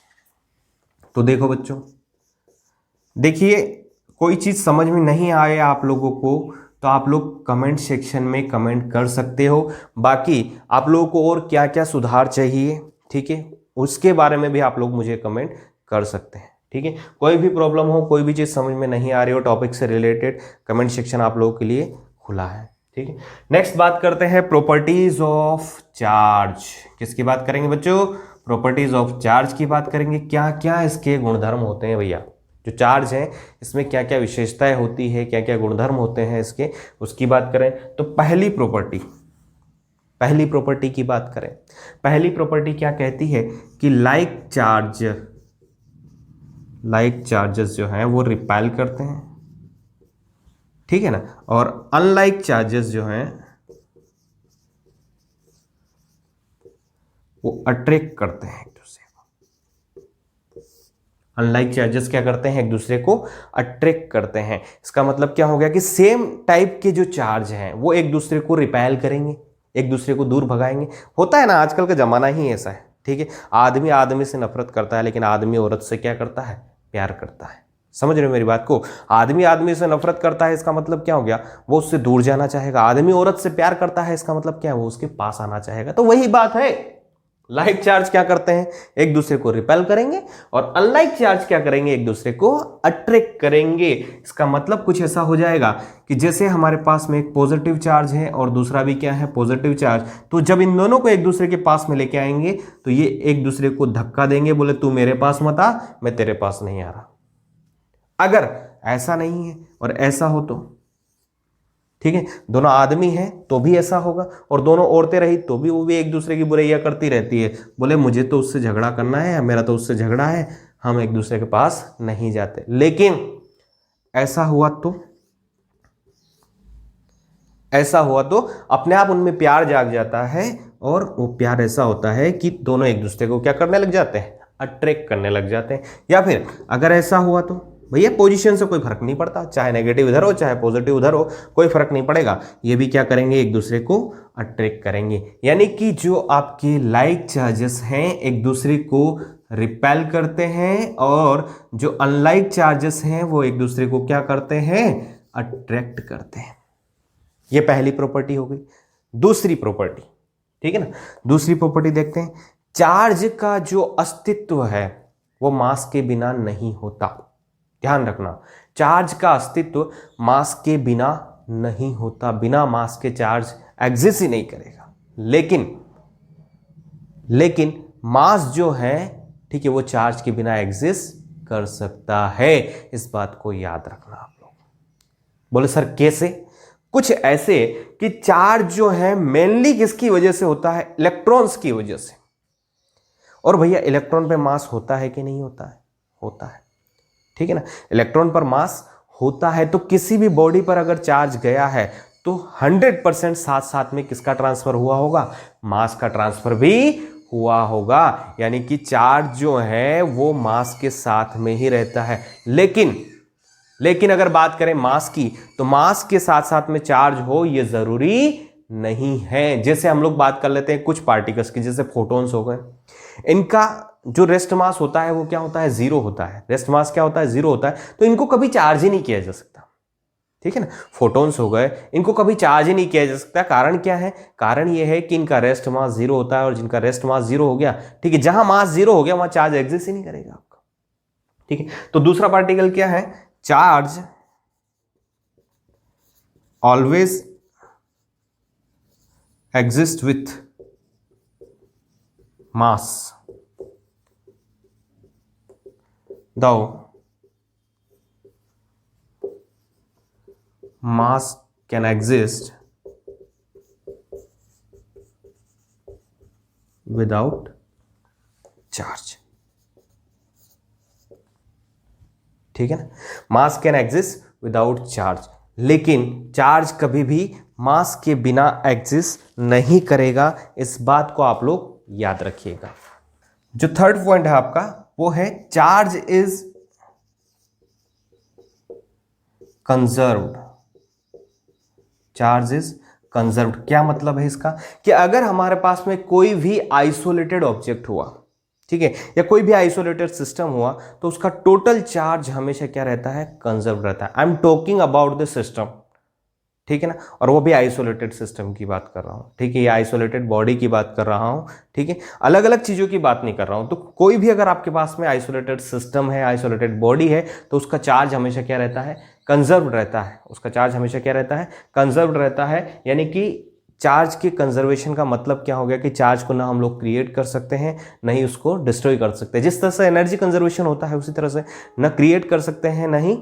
तो देखो बच्चों, देखिए कोई चीज समझ में नहीं आए आप लोगों को तो आप लोग कमेंट सेक्शन में कमेंट कर सकते हो। बाकी आप लोगों को और क्या क्या सुधार चाहिए, ठीक है, उसके बारे में भी आप लोग मुझे कमेंट कर सकते हैं, ठीक है। कोई भी प्रॉब्लम हो, कोई भी चीज समझ में नहीं आ रही हो टॉपिक से रिलेटेड, कमेंट सेक्शन आप लोगों के लिए खुला है, ठीक है। नेक्स्ट बात करते हैं प्रॉपर्टीज ऑफ चार्ज। किसकी बात करेंगे बच्चों, प्रॉपर्टीज ऑफ चार्ज की बात करेंगे। क्या क्या इसके गुणधर्म होते हैं भैया, जो चार्ज है इसमें क्या क्या विशेषताएं होती है, क्या क्या गुणधर्म होते हैं इसके, उसकी बात करें तो पहली प्रॉपर्टी की बात करें। पहली प्रॉपर्टी क्या कहती है कि लाइक चार्जेस जो हैं वो रिपेल करते हैं, ठीक है ना, और अनलाइक चार्जेस जो हैं वो अट्रैक्ट करते हैं एक दूसरे को। अनलाइक चार्जेस क्या करते हैं, एक दूसरे को अट्रैक्ट करते हैं। इसका मतलब क्या हो गया कि सेम टाइप के जो चार्ज हैं वो एक दूसरे को रिपेल करेंगे, एक दूसरे को दूर भगाएंगे। होता है ना, आजकल का जमाना ही ऐसा है, ठीक है। आदमी आदमी से नफरत करता है, लेकिन आदमी औरत से क्या करता है, प्यार करता है। समझ रहे हो मेरी बात को, आदमी आदमी से नफरत करता है, इसका मतलब क्या हो गया, वो उससे दूर जाना चाहेगा। आदमी औरत से प्यार करता है, इसका मतलब क्या है, वो उसके पास आना चाहेगा। तो वही बात है, लाइक चार्ज क्या करते हैं, एक दूसरे को रिपेल करेंगे, और अनलाइक चार्ज क्या करेंगे, एक दूसरे को अट्रैक्ट करेंगे। इसका मतलब कुछ ऐसा हो जाएगा कि जैसे हमारे पास में एक पॉजिटिव चार्ज है और दूसरा भी क्या है, पॉजिटिव चार्ज, तो जब इन दोनों को एक दूसरे के पास में लेके आएंगे तो ये एक दूसरे को धक्का देंगे, बोले तू मेरे पास मत आ, मैं तेरे पास नहीं आ रहा। अगर ऐसा नहीं है और ऐसा हो तो ठीक है, दोनों आदमी हैं तो भी ऐसा होगा, और दोनों औरतें रही तो भी वो भी एक दूसरे की बुराइयां करती रहती है, बोले मुझे तो उससे झगड़ा करना है, मेरा तो उससे झगड़ा है, हम एक दूसरे के पास नहीं जाते। लेकिन ऐसा हुआ तो अपने आप उनमें प्यार जाग जाता है, और वो प्यार ऐसा होता है कि दोनों एक दूसरे को क्या करने लग जाते हैं, अट्रैक्ट करने लग जाते हैं। या फिर अगर ऐसा हुआ तो भैया पोजीशन से कोई फर्क नहीं पड़ता, चाहे नेगेटिव इधर हो चाहे पॉजिटिव उधर हो, कोई फर्क नहीं पड़ेगा, ये भी क्या करेंगे, एक दूसरे को अट्रैक्ट करेंगे। यानी कि जो आपके लाइक चार्जेस हैं एक दूसरे को रिपेल करते हैं, और जो अनलाइक चार्जेस हैं वो एक दूसरे को क्या करते हैं, अट्रैक्ट करते हैं। ये पहली प्रॉपर्टी हो गई। दूसरी प्रॉपर्टी, ठीक है ना, दूसरी प्रॉपर्टी देखते हैं। चार्ज का जो अस्तित्व है वो मास के बिना नहीं होता। ध्यान रखना, चार्ज का अस्तित्व मास के बिना नहीं होता, बिना मास के चार्ज एग्जिस्ट ही नहीं करेगा। लेकिन मास जो है, ठीक है, वो चार्ज के बिना एग्जिस्ट कर सकता है। इस बात को याद रखना आप लोग। बोले सर कैसे? कुछ ऐसे कि चार्ज जो है मेनली किसकी वजह से होता है, इलेक्ट्रॉन्स की वजह से। और भैया इलेक्ट्रॉन पे मास होता है कि नहीं होता है? होता है, ठीक है ना। इलेक्ट्रॉन पर मास होता है, तो किसी भी बॉडी पर अगर चार्ज गया है तो 100% साथ साथ में किसका ट्रांसफर हुआ होगा, मास का ट्रांसफर भी हुआ होगा। यानी कि चार्ज जो है वो मास के साथ में ही रहता है। लेकिन अगर बात करें मास की, तो मास के साथ साथ में चार्ज हो ये जरूरी नहीं है। जैसे हम लोग बात कर लेते हैं कुछ पार्टिकल्स की, जैसे फोटॉन्स हो गए, इनका जो रेस्ट मास होता है वो क्या होता है, जीरो होता है। रेस्ट मास क्या होता है, जीरो होता है, तो इनको कभी चार्ज ही नहीं किया जा सकता, ठीक है ना। फोटॉन्स हो गए, इनको कभी चार्ज ही नहीं किया जा सकता। कारण क्या है? कारण ये है कि इनका रेस्ट मास जीरो होता है, और जिनका रेस्ट मास जीरो हो गया, ठीक है, जहां मास जीरो हो गया वहां चार्ज एग्जिस्ट ही नहीं करेगा आपका, ठीक है। तो दूसरा पार्टिकल क्या है, charge always exist with mass, though mass can exist without charge, ठीक है ना। मास कैन एग्जिस्ट विदाउट चार्ज, लेकिन चार्ज कभी भी मास के बिना एग्जिस्ट नहीं करेगा। इस बात को आप लोग याद रखिएगा। जो थर्ड पॉइंट है आपका वो है charge is conserved. Charge is conserved क्या मतलब है इसका, कि अगर हमारे पास में कोई भी आइसोलेटेड ऑब्जेक्ट हुआ, ठीक है, या कोई भी आइसोलेटेड सिस्टम हुआ, तो उसका टोटल चार्ज हमेशा क्या रहता है, कंजर्व रहता है। I am talking about the system, ठीक है ना, और वो भी आइसोलेटेड सिस्टम की बात कर रहा हूं, ठीक है, ये आइसोलेटेड बॉडी की बात कर रहा हूं, ठीक है, अलग अलग चीजों की बात नहीं कर रहा हूं। तो कोई भी अगर आपके पास में आइसोलेटेड सिस्टम है, आइसोलेटेड बॉडी है, तो उसका चार्ज हमेशा क्या रहता है, कंजर्व रहता है। उसका चार्ज हमेशा क्या रहता है, कंजर्व रहता है। यानी कि चार्ज के कंजर्वेशन का मतलब क्या हो गया कि चार्ज को ना हम लोग क्रिएट कर सकते हैं, ना ही उसको डिस्ट्रॉय कर सकते हैं। जिस तरह से एनर्जी कंजर्वेशन होता है उसी तरह से ना क्रिएट कर सकते हैं ना ही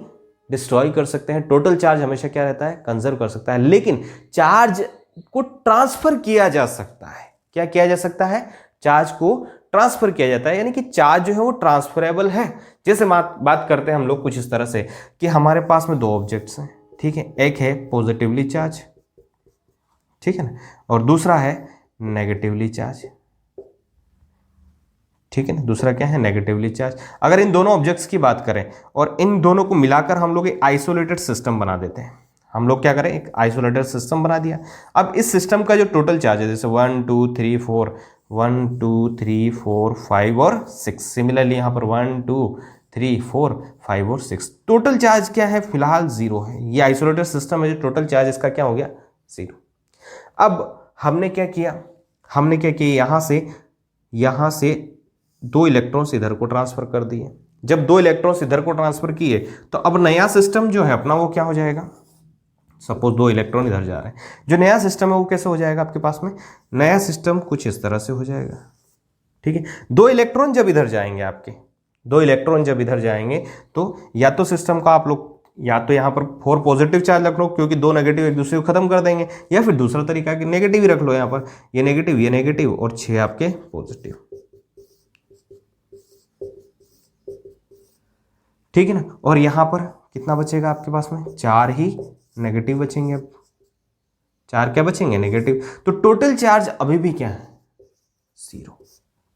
डिस्ट्रॉय कर सकते हैं। टोटल चार्ज हमेशा क्या रहता है, कंजर्व कर सकता है। लेकिन चार्ज को ट्रांसफर किया जा सकता है। क्या किया जा सकता है, चार्ज को ट्रांसफर किया जाता है। यानी कि चार्ज जो है वो ट्रांसफरेबल है। जैसे बात करते हैं हम लोग कुछ इस तरह से कि हमारे पास में दो ऑब्जेक्ट्स हैं, ठीक है, एक है पॉजिटिवली चार्ज, ठीक है ना, और दूसरा है नेगेटिवली चार्ज, ठीक है ना, दूसरा क्या है, नेगेटिवली चार्ज। अगर इन दोनों ऑब्जेक्ट्स की बात करें और इन दोनों को मिलाकर हम लोग एक आइसोलेटेड सिस्टम बना देते हैं, हम लोग क्या करें, एक आइसोलेटेड सिस्टम बना दिया। अब इस सिस्टम का जो टोटल चार्ज है, जैसे 1 2 3 4 1 2 3 4 5 और 6, सिमिलरली यहाँ पर 1 2 3 4 5 और 6, टोटल चार्ज क्या है, फिलहाल जीरो है। ये आइसोलेटेड सिस्टम है, जो टोटल चार्ज इसका क्या हो गया, जीरो। अब हमने क्या किया, यहां से यहाँ से 2 इलेक्ट्रॉन्स इधर को ट्रांसफर कर दिए। जब 2 इलेक्ट्रॉन्स इधर को ट्रांसफर किए तो अब नया सिस्टम जो है अपना वो क्या हो जाएगा, सपोज 2 इलेक्ट्रॉन इधर जा रहे हैं, जो नया सिस्टम है वो कैसे हो जाएगा आपके पास में, नया सिस्टम कुछ इस तरह से हो जाएगा। ठीक है, 2 इलेक्ट्रॉन जब इधर जाएंगे आपके, 2 इलेक्ट्रॉन जब इधर जाएंगे तो या तो सिस्टम का आप लोग या तो यहाँ पर 4 पॉजिटिव चार्ज रख लो क्योंकि 2 नेगेटिव एक दूसरे को खत्म कर देंगे, या फिर दूसरा तरीका कि नेगेटिव ही रख लो, यहाँ पर ये नेगेटिव और 6 आपके पॉजिटिव। ठीक है ना, और यहां पर कितना बचेगा आपके पास में, 4 ही नेगेटिव बचेंगे। अब 4 क्या बचेंगे, नेगेटिव। तो टोटल चार्ज अभी भी क्या है, 0।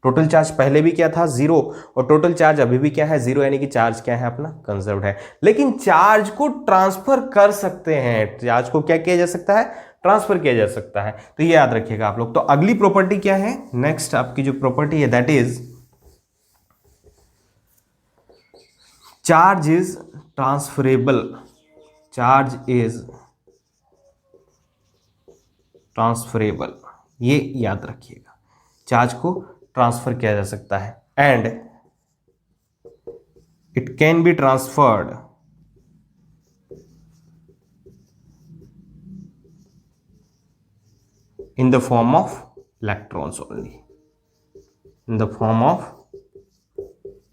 टोटल चार्ज पहले भी क्या था, 0, और टोटल चार्ज अभी भी क्या है, 0, यानी कि चार्ज क्या है अपना, कंजर्व्ड है। लेकिन चार्ज को ट्रांसफर कर सकते हैं, चार्ज को क्या किया जा सकता है, ट्रांसफर किया जा सकता है। तो ये याद रखिएगा आप लोग। तो अगली प्रॉपर्टी क्या है, नेक्स्ट आपकी जो प्रॉपर्टी है that is charge is transferable. Charge is transferable, ये याद रखिएगा, चार्ज को ट्रांसफर किया जा सकता है and it can be transferred in the form of electrons only, in the form of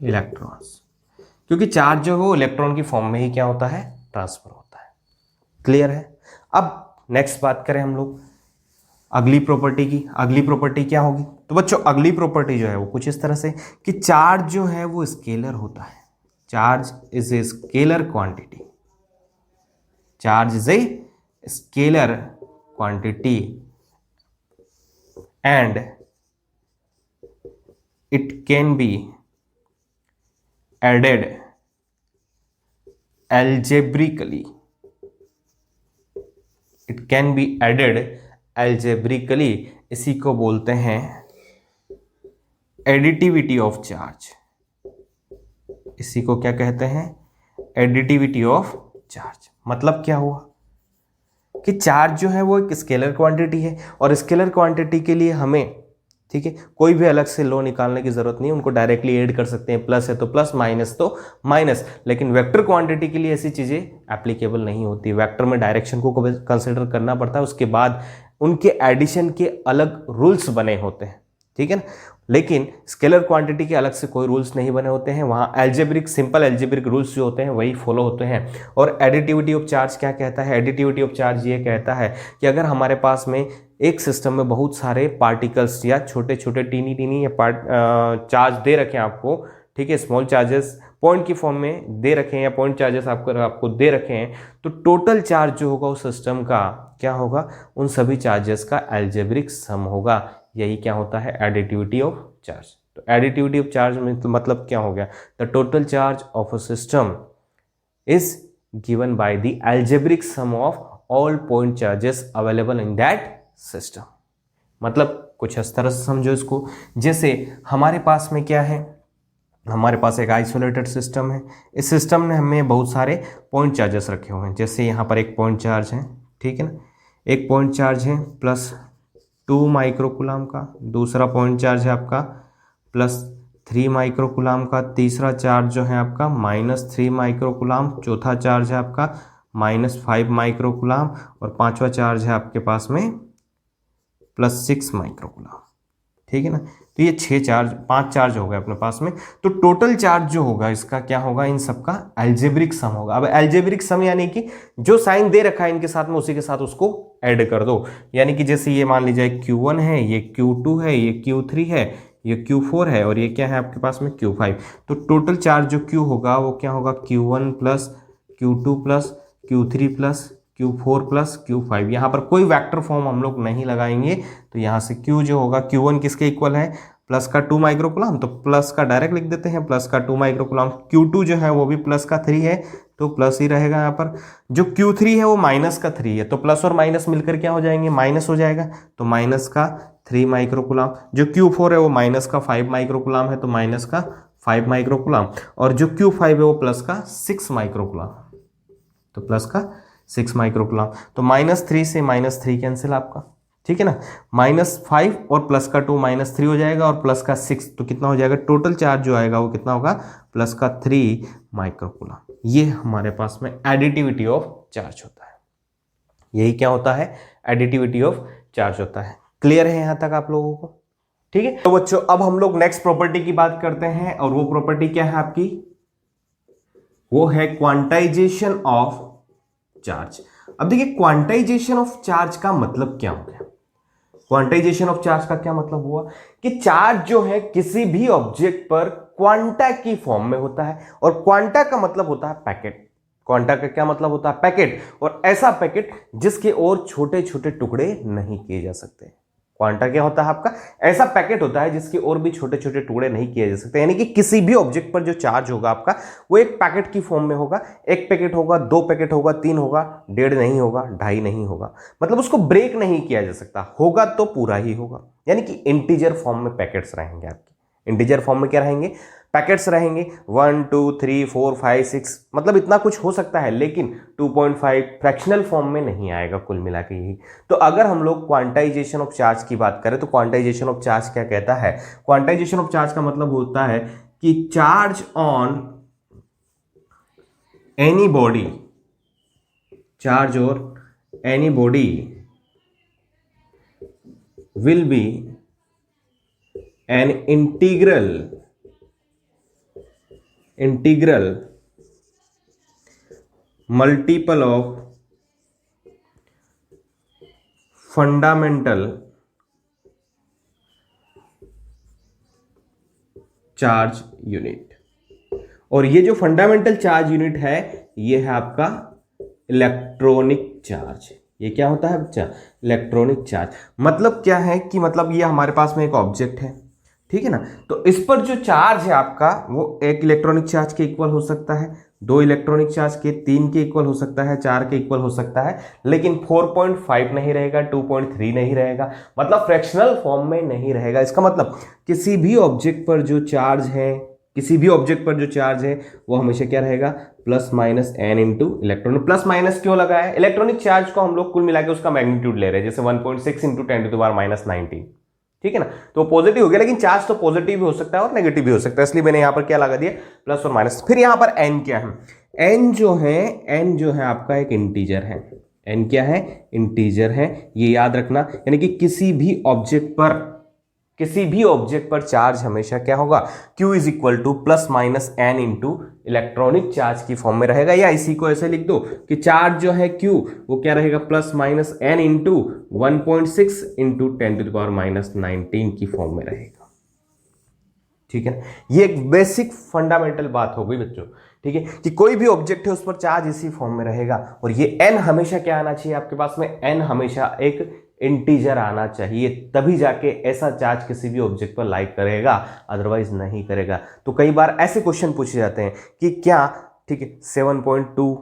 electrons, क्योंकि चार्ज जो है वो इलेक्ट्रॉन की फॉर्म में ही क्या होता है, ट्रांसफर होता है। क्लियर है। अब नेक्स्ट बात करें हम लोग अगली प्रॉपर्टी की। अगली प्रॉपर्टी क्या होगी, तो बच्चों अगली प्रॉपर्टी जो है वो कुछ इस तरह से कि चार्ज जो है वो स्केलर होता है। Charge is a scalar quantity, charge is a scalar quantity and it can be added algebraically, it can be added algebraically, इसी को बोलते हैं एडिटिविटी ऑफ चार्ज। इसी को क्या कहते हैं, एडिटिविटी ऑफ चार्ज। मतलब क्या हुआ कि चार्ज जो है वो एक स्केलर क्वांटिटी है और स्केलर क्वांटिटी के लिए हमें, ठीक है, कोई भी अलग से लॉ निकालने की जरूरत नहीं है, उनको डायरेक्टली ऐड कर सकते हैं, प्लस है तो प्लस, माइनस तो माइनस। लेकिन वेक्टर क्वांटिटी के लिए ऐसी चीजें एप्लीकेबल नहीं होती। वेक्टर में डायरेक्शन को कंसिडर करना पड़ता है, उसके बाद उनके एडिशन के अलग रूल्स बने होते हैं, ठीक है ना। लेकिन स्केलर क्वांटिटी के अलग से कोई रूल्स नहीं बने होते हैं, वहाँ एल्जेब्रिक, सिंपल एल्जेब्रिक रूल्स जो होते हैं वही फॉलो होते हैं। और एडिटिविटी ऑफ चार्ज क्या कहता है, एडिटिविटी ऑफ चार्ज ये कहता है कि अगर हमारे पास में एक सिस्टम में बहुत सारे पार्टिकल्स या छोटे छोटे टीनी या चार्ज दे रखे हैं आपको, ठीक है, स्मॉल चार्जेस पॉइंट की फॉर्म में दे रखे हैं या पॉइंट चार्जेस आपको दे रखे हैं, तो टोटल चार्ज जो होगा उस सिस्टम का क्या होगा, उन सभी चार्जेस का एल्जेब्रिक सम होगा। यही क्या होता है, एडिटिविटी ऑफ चार्ज। तो एडिटिविटी ऑफ चार्ज में तो मतलब क्या हो गया, the total charge of a system is given by the algebraic sum of all point charges available in that system. मतलब कुछ इस तरह से समझो इसको, जैसे हमारे पास में क्या है, हमारे पास एक आइसोलेटेड सिस्टम है। इस सिस्टम में हमें बहुत सारे पॉइंट चार्जेस रखे हुए हैं। जैसे यहाँ पर एक पॉइंट चार्ज है, ठीक है ना, एक पॉइंट चार्ज है +2 माइक्रोकूलम का, दूसरा पॉइंट चार्ज है आपका +3 माइक्रोकूलम का, तीसरा चार्ज जो है आपका -3 माइक्रोकूलम, चौथा चार्ज है आपका -5 माइक्रोकूलम और पांचवा चार्ज है आपके पास में +6 माइक्रोकूलम, ठीक है ना। तो ये 5 चार्ज हो गए अपने पास में। तो टोटल चार्ज जो होगा इसका क्या होगा, इन सबका एल्जेब्रिक सम होगा। अब एल्जेब्रिक सम यानी कि जो साइन दे रखा है इनके साथ में, उसी के साथ उसको ऐड कर दो। यानी कि जैसे ये मान लीजिए Q1 है, ये Q2 है, ये Q3 है, ये Q4 है और ये क्या है आपके पास में Q5। तो टोटल चार्ज जो Q होगा वो क्या होगा, Q1 + Q2 + Q3 + Q4 + Q5। यहाँ पर कोई वेक्टर फॉर्म हम लोग नहीं लगाएंगे, तो यहाँ से Q जो होगा, Q1 किसके इक्वल है, +2 माइक्रोकूलम, तो प्लस का डायरेक्ट लिख देते हैं, +2 माइक्रोकूलम। Q2 जो है वो भी +3 है, तो प्लस ही रहेगा यहाँ पर। जो Q3 है वो -3 है, तो प्लस और माइनस मिलकर क्या हो जाएंगे, माइनस हो जाएगा, तो -3 माइक्रोकूलम। जो Q4 है वो -5 माइक्रोकूलम है, तो -5 माइक्रोकूलम। और जो Q5 है वो +6 माइक्रोकूलम, तो +6 माइक्रोकूलम। तो -3 से -3 कैंसिल आपका, ठीक है ना। -5 और प्लस का 2 -3 हो जाएगा और प्लस का 6, तो कितना हो जाएगा टोटल चार्ज जो आएगा वो कितना होगा प्लस का 3 माइक्रोकूलम। ये हमारे पास में एडिटिविटी ऑफ चार्ज होता है। यही क्या होता है, एडिटिविटी ऑफ चार्ज होता है। क्लियर है यहां तक आप लोगों को? ठीक है, तो बच्चों अब हम लोग नेक्स्ट प्रॉपर्टी की बात करते हैं और वो प्रॉपर्टी क्या है आपकी, वो है क्वांटाइजेशन ऑफ चार्ज। अब देखिए क्वांटाइजेशन ऑफ चार्ज का मतलब क्या हो गया। क्वांटाइजेशन ऑफ चार्ज का क्या मतलब हुआ कि चार्ज जो है किसी भी ऑब्जेक्ट पर क्वांटा की फॉर्म में होता है, और क्वांटा का मतलब होता है पैकेट। क्वांटा का क्या मतलब होता है, पैकेट, और ऐसा पैकेट जिसके और छोटे छोटे टुकड़े नहीं किए जा सकते। क्वांटा क्या होता है आपका, ऐसा पैकेट होता है जिसके और भी छोटे छोटे टुकड़े नहीं किए जा सकते। यानी कि किसी भी ऑब्जेक्ट पर जो चार्ज होगा आपका वो एक पैकेट की फॉर्म में होगा। एक पैकेट होगा, 2 पैकेट होगा, 3 होगा, 1.5 नहीं होगा, 2.5 नहीं होगा, मतलब उसको ब्रेक नहीं किया जा सकता, होगा तो पूरा ही होगा। यानी कि इंटीजर फॉर्म में पैकेट्स रहेंगे आपके। इंटीजर फॉर्म में क्या रहेंगे, पैकेट्स रहेंगे। 1 2 3 4 5 6, मतलब इतना कुछ हो सकता है, लेकिन 2.5 फ्रैक्शनल फॉर्म में नहीं आएगा कुल मिला के यही। तो अगर हम लोग क्वांटाइजेशन ऑफ चार्ज की बात करें तो क्वांटाइजेशन ऑफ चार्ज क्या कहता है, क्वांटाइजेशन ऑफ चार्ज का मतलब होता है कि charge on any body, charge और any body will be an integral multiple of fundamental charge unit. और ये जो फंडामेंटल चार्ज यूनिट है ये है आपका इलेक्ट्रॉनिक चार्ज। ये क्या होता है बच्चा, इलेक्ट्रॉनिक चार्ज। मतलब क्या है कि मतलब ये हमारे पास में एक ऑब्जेक्ट है, ठीक है ना, तो इस पर जो चार्ज है आपका वो एक इलेक्ट्रॉनिक चार्ज के इक्वल हो सकता है, 2 इलेक्ट्रॉनिक चार्ज के, 3 के इक्वल हो सकता है, 4 के इक्वल हो सकता है, लेकिन 4.5 नहीं रहेगा, 2.3 नहीं रहेगा, मतलब फ्रैक्शनल फॉर्म में नहीं रहेगा। इसका मतलब किसी भी ऑब्जेक्ट पर जो चार्ज है, किसी भी ऑब्जेक्ट पर जो चार्ज है वो हमेशा क्या रहेगा, plus minus N into electronic. Plus minus क्यों लगा है, इलेक्ट्रॉनिक चार्ज को हम लोग कुल मिला के उसका मैग्नीट्यूड ले रहे हैं, जैसे 1.6 इंटू 10⁻⁻19, ठीक है ना, तो पॉजिटिव हो गया। लेकिन चार्ज तो पॉजिटिव भी हो सकता है और नेगेटिव भी हो सकता है, इसलिए मैंने यहां पर क्या लगा दिया, प्लस और माइनस। फिर यहां पर एन क्या है, एन जो है आपका एक इंटीजर है। एन क्या है, इंटीजर है, ये याद रखना। यानी कि किसी भी ऑब्जेक्ट पर चार्ज हमेशा क्या होगा, Q is equal to plus minus N into electronic charge की फॉर्म में रहेगा। या इसी को ऐसे लिख दो कि चार्ज जो है Q वो क्या रहेगा, plus minus N into 1.6 into 10⁻⁻19 की फॉर्म में रहेगा। ठीक है, ये एक बेसिक फंडामेंटल बात हो गई बच्चों। ठीक है, कि कोई भी ऑब्जेक्ट है उस पर चार्ज इसी फॉर्म में रहेगा, और ये n हमेशा क्या आना चाहिए आपके पास में, n हमेशा एक इंटीजर आना चाहिए, तभी जाके ऐसा चार्ज किसी भी ऑब्जेक्ट पर लाइक करेगा, अदरवाइज नहीं करेगा। तो कई बार ऐसे क्वेश्चन पूछे जाते हैं कि क्या, ठीक है, 7.2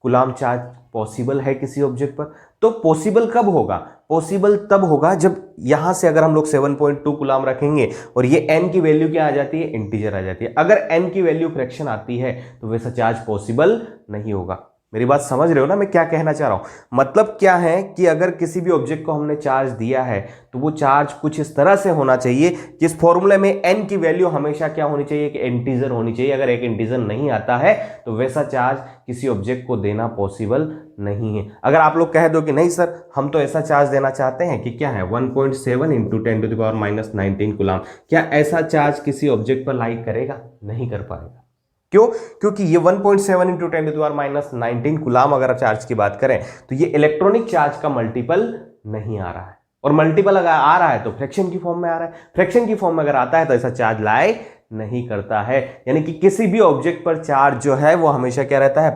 कूलाम चार्ज पॉसिबल है किसी ऑब्जेक्ट पर। तो पॉसिबल कब होगा, पॉसिबल तब होगा जब यहां से अगर हम लोग 7.2 कूलाम रखेंगे और ये n की वैल्यू क्या आ जाती है, इंटीजर आ जाती है। अगर n की वैल्यू फ्रैक्शन आती है तो वैसा चार्ज पॉसिबल नहीं होगा। मेरी बात समझ रहे हो ना मैं क्या कहना चाह रहा हूं। मतलब क्या है कि अगर किसी भी ऑब्जेक्ट को हमने चार्ज दिया है तो वो चार्ज कुछ इस तरह से होना चाहिए कि इस फॉर्मूले में n की वैल्यू हमेशा क्या होनी चाहिए, कि इंटीजर होनी चाहिए। अगर एक इंटीजर नहीं आता है तो वैसा चार्ज किसी ऑब्जेक्ट को देना पॉसिबल नहीं है। अगर आप लोग कह दो कि नहीं सर हम तो ऐसा चार्ज देना चाहते हैं कि क्या है 1.7 इंटू 10⁻⁻19 कूलाम, क्या ऐसा चार्ज किसी ऑब्जेक्ट पर लाइक करेगा, नहीं कर पाएगा। क्यों, क्योंकि ये 1.7 इंटू 10⁻⁻19 कूलाम अगर चार्ज की बात करें तो ये इलेक्ट्रॉनिक चार्ज का मल्टीपल नहीं आ रहा है, और मल्टीपल अगर आ रहा है तो फ्रैक्शन की फॉर्म में आ रहा है। फ्रैक्शन की फॉर्म में अगर आता है तो ऐसा चार्ज लाई नहीं करता है। यानी कि किसी भी ऑब्जेक्ट पर चार्ज जो है वो हमेशा क्या रहता है,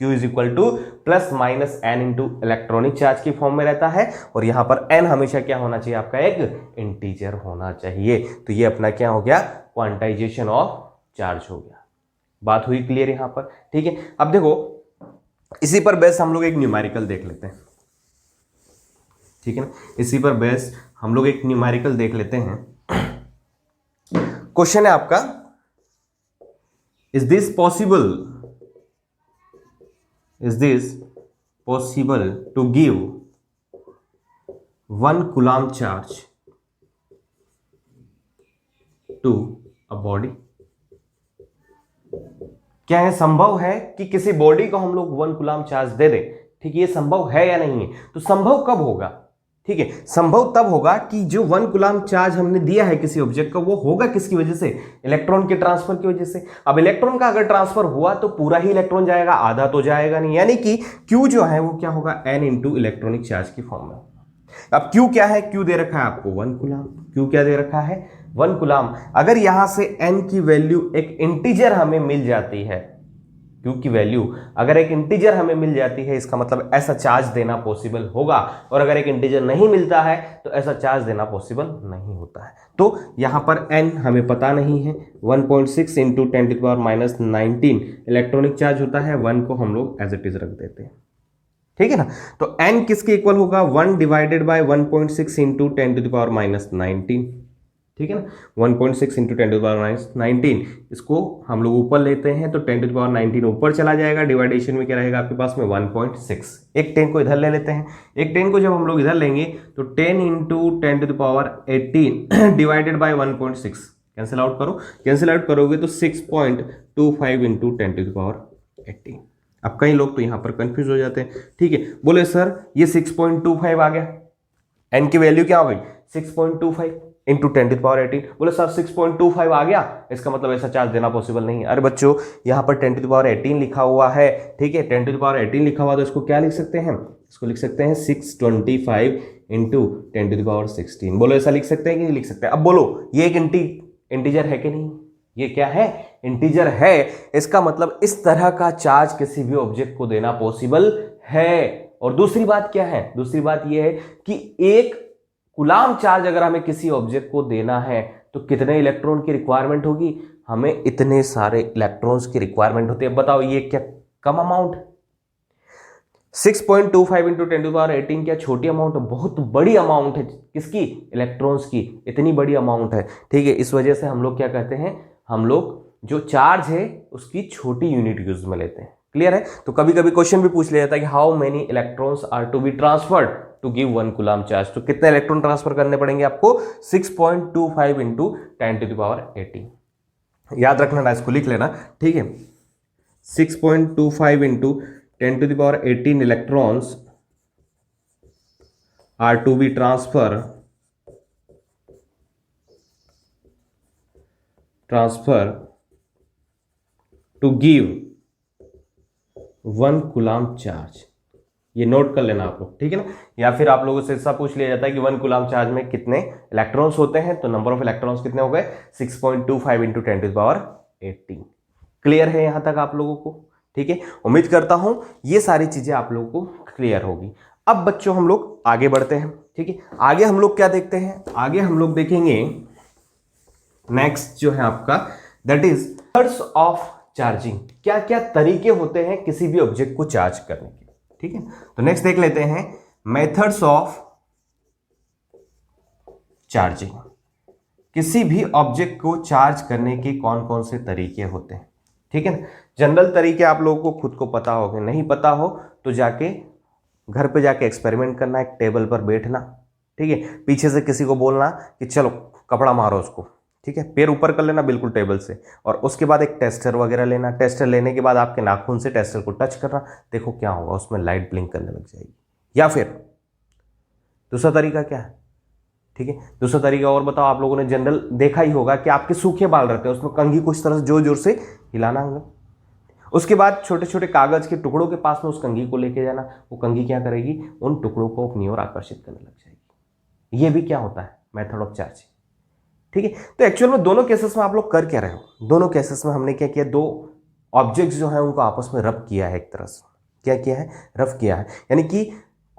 Q is equal to plus minus N into electronic charge की फॉर्म में रहता है, और यहां पर n हमेशा क्या होना चाहिए आपका, एक इंटीजर होना चाहिए। तो ये अपना क्या हो गया, क्वांटाइजेशन ऑफ चार्ज हो गया। बात हुई क्लियर यहां पर, ठीक है। अब देखो इसी पर बेस हम लोग एक न्यूमेरिकल देख लेते हैं, ठीक है ना, इसी पर बेस हम लोग एक न्यूमेरिकल देख लेते हैं। क्वेश्चन है आपका, is this possible to give 1 coulomb charge to a body. क्या है, संभव है कि किसी बॉडी को हम लोग 1 कूलम्ब चार्ज दे दें? ठीक है, ये संभव है या नहीं है? तो संभव कब होगा? ठीक है, संभव तब होगा कि जो 1 कूलम्ब चार्ज हमने दिया है किसी ऑब्जेक्ट को, वो होगा किसकी वजह से? इलेक्ट्रॉन के ट्रांसफर की वजह से। अब इलेक्ट्रॉन का अगर ट्रांसफर हुआ तो पूरा ही इलेक्ट्रॉन जाएगा, आधा तो जाएगा नहीं, यानी कि Q जो है वो क्या होगा? N इंटू इलेक्ट्रॉनिक चार्ज की फॉर्म में। अब Q क्या है? Q दे रखा है आपको 1 कूलम्ब। Q क्या दे रखा है? 1 कूलम्ब। अगर यहां से N की वैल्यू एक इंटीजर हमें मिल जाती है, Q की वैल्यू अगर एक इंटीजर हमें मिल जाती है, इसका मतलब ऐसा चार्ज देना पॉसिबल होगा। और अगर एक इंटीजर नहीं मिलता है तो ऐसा चार्ज देना पॉसिबल नहीं होता है। तो यहां पर n हमें पता नहीं है, 1.6 इंटू 10⁻⁻19 इलेक्ट्रॉनिक चार्ज होता है। 1 को हम लोग एज इट इज रख देते हैं, ठीक है ना। तो n किसके इक्वल होगा? 1 डिवाइडेड बाय 1.6 इंटू 10⁻⁻19, ठीक है ना। 1.6 इंटू 10⁻⁻19 इसको हम लोग ऊपर लेते हैं तो 10⁻19 ऊपर चला जाएगा, डिवाइडेशन में क्या रहेगा आपके पास में? 1.6। एक 10 को इधर ले लेते हैं। एक 10 को जब हम लोग इधर लेंगे तो 10 into 10⁻18 divided by 1.6 cancel out करो, कैंसिल आउट करोगे तो 6.25 इंटू 10⁻18। अब कई लोग तो यहां पर कंफ्यूज हो जाते हैं, ठीक है। बोले सर ये 6.25 आ गया, n की वैल्यू क्या हो गई? 6.25 इंटू 10⁻18। बोले सर 6.25 आ गया, इसका मतलब ऐसा चार्ज देना पॉसिबल नहीं है। अरे बच्चों, यहाँ पर 10⁻18 लिखा हुआ है, ठीक है। 10⁻18 लिखा हुआ तो इसको क्या लिख सकते हैं? इसको लिख सकते हैं 625 इंटू 10⁻16। बोलो ऐसा लिख सकते हैं कि नहीं लिख सकते? अब बोलो, ये एक इंटीजर है कि नहीं? ये क्या है? इंटीजर है। इसका मतलब इस तरह का चार्ज किसी भी ऑब्जेक्ट को देना पॉसिबल है। और दूसरी बात क्या है? दूसरी बात यह है कि 1 कूलम्ब चार्ज अगर हमें किसी ऑब्जेक्ट को देना है तो कितने इलेक्ट्रॉन की रिक्वायरमेंट होगी? हमें इतने सारे इलेक्ट्रॉन्स की रिक्वायरमेंट होती है। बताओ ये क्या कम अमाउंट? 6.25 इंटू 10⁻18 क्या छोटी अमाउंट है? बहुत बड़ी अमाउंट है। किसकी? इलेक्ट्रॉन्स की। इतनी बड़ी अमाउंट है, ठीक है। इस वजह से हम लोग क्या कहते हैं? हम लोग जो चार्ज है उसकी छोटी यूनिट यूज में लेते हैं। क्लियर है? तो कभी कभी क्वेश्चन भी पूछ लिया जाता है कि how many electrons are to be transferred to give 1 coulomb charge. तो कितने इलेक्ट्रॉन ट्रांसफर करने पड़ेंगे आपको? 6.25 इंटू 10⁻18। याद रखना ना, इसको लिख लेना, ठीक है। 6.25 into 10⁻18 electrons are to be transfer to give 1 coulomb charge. ये नोट कर लेना आप लोग, ठीक है ना। या फिर आप लोगों से ऐसा पूछ लिया जाता है कि 1 कूलम्ब चार्ज में कितने इलेक्ट्रॉन्स होते हैं, तो नंबर ऑफ इलेक्ट्रॉन्स कितने हो गए? 6.25 इंटू 10⁻18। क्लियर है यहां तक आप लोगों को? ठीक है, उम्मीद करता हूं ये सारी चीजें आप लोगों को क्लियर होगी। अब बच्चों हम लोग आगे बढ़ते हैं, ठीक है। आगे हम लोग क्या देखते हैं? आगे हम लोग देखेंगे नेक्स्ट जो है आपका, that is methods of charging. क्या क्या तरीके होते हैं किसी भी ऑब्जेक्ट को चार्ज करने के, ठीक है। तो नेक्स्ट देख लेते हैं मेथड्स ऑफ चार्जिंग। किसी भी ऑब्जेक्ट को चार्ज करने के कौन कौन से तरीके होते हैं, ठीक है ना। जनरल तरीके आप लोगों को खुद को पता होंगे, नहीं पता हो तो जाके घर पे जाके एक्सपेरिमेंट करना, एक टेबल पर बैठना, ठीक है। पीछे से किसी को बोलना कि चलो कपड़ा मारो उसको, ठीक है। पैर ऊपर कर लेना बिल्कुल टेबल से, और उसके बाद एक टेस्टर वगैरह लेना। टेस्टर लेने के बाद आपके नाखून से टेस्टर को टच करना, देखो क्या होगा, उसमें लाइट ब्लिंक करने लग जाएगी। या फिर दूसरा तरीका क्या है, ठीक है। दूसरा तरीका और बताओ, आप लोगों ने जनरल देखा ही होगा कि आपके सूखे बाल रहते हैं, उसमें कंघी कुछ तरह से जोर जोर से हिलाना होगा। उसके बाद छोटे छोटे कागज के टुकड़ों के पास में उस कंघी को लेके जाना। वो कंघी क्या करेगी? उन टुकड़ों को अपनी ओर आकर्षित करने लग जाएगी। ये भी क्या होता है? मेथड ऑफ चार्जिंग, ठीक है। तो एक्चुअल में दोनों केसेस में आप लोग कर क्या रहे हो? दोनों केसेस में हमने क्या किया? 2 ऑब्जेक्ट्स जो है उनको आपस में रब किया है। एक तरह से क्या किया है? रब किया है। यानी कि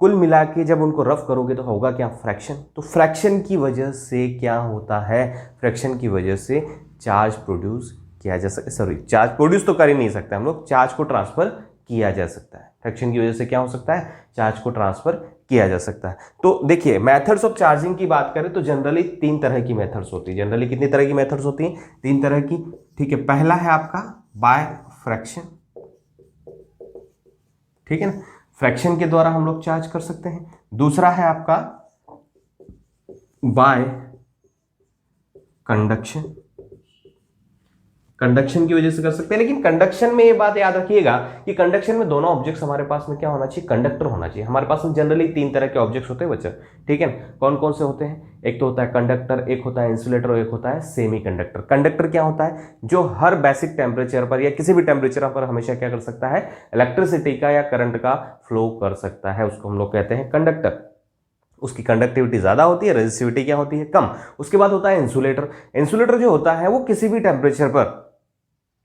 कुल मिला के जब उनको रफ करोगे तो होगा क्या? फ्रैक्शन। तो फ्रैक्शन की वजह से क्या होता है? फ्रैक्शन की वजह से चार्ज प्रोड्यूस किया जा सकता है। सॉरी, चार्ज प्रोड्यूस तो कर ही नहीं सकते हम लोग, चार्ज को ट्रांसफर किया जा सकता है। फ्रैक्शन की वजह से क्या हो सकता है? चार्ज को ट्रांसफर किया जा सकता है। तो देखिए, मेथड्स ऑफ चार्जिंग की बात करें तो जनरली 3 तरह की मेथड्स होती है। जनरली कितनी तरह की मेथड्स होती हैं? 3 तरह की, ठीक है। पहला है आपका बाय फ्रैक्शन, ठीक है ना। फ्रैक्शन के द्वारा हम लोग चार्ज कर सकते हैं। दूसरा है आपका बाय कंडक्शन, कंडक्शन की वजह से कर सकते हैं। लेकिन कंडक्शन में ये बात याद रखिएगा कि कंडक्शन में दोनों ऑब्जेक्ट्स हमारे पास में क्या होना चाहिए, कंडक्टर होना चाहिए। हमारे पास में जनरली 3 तरह के ऑब्जेक्ट्स होते हैं बच्चा, ठीक है। कौन कौन से होते हैं, एक तो होता है कंडक्टर, एक होता है इंसुलेटर और एक होता है सेमी कंडक्टर। कंडक्टर क्या होता है, जो हर बेसिक टेम्परेचर पर या किसी भी टेम्परेचर पर हमेशा क्या कर सकता है, इलेक्ट्रिसिटी का या करंट का फ्लो कर सकता है, उसको हम लोग कहते हैं कंडक्टर। उसकी कंडक्टिविटी ज्यादा होती है, रेजिस्टिविटी क्या होती है, कम। उसके बाद होता है इंसुलेटर। इंसुलेटर जो होता है वो किसी भी टेम्परेचर पर,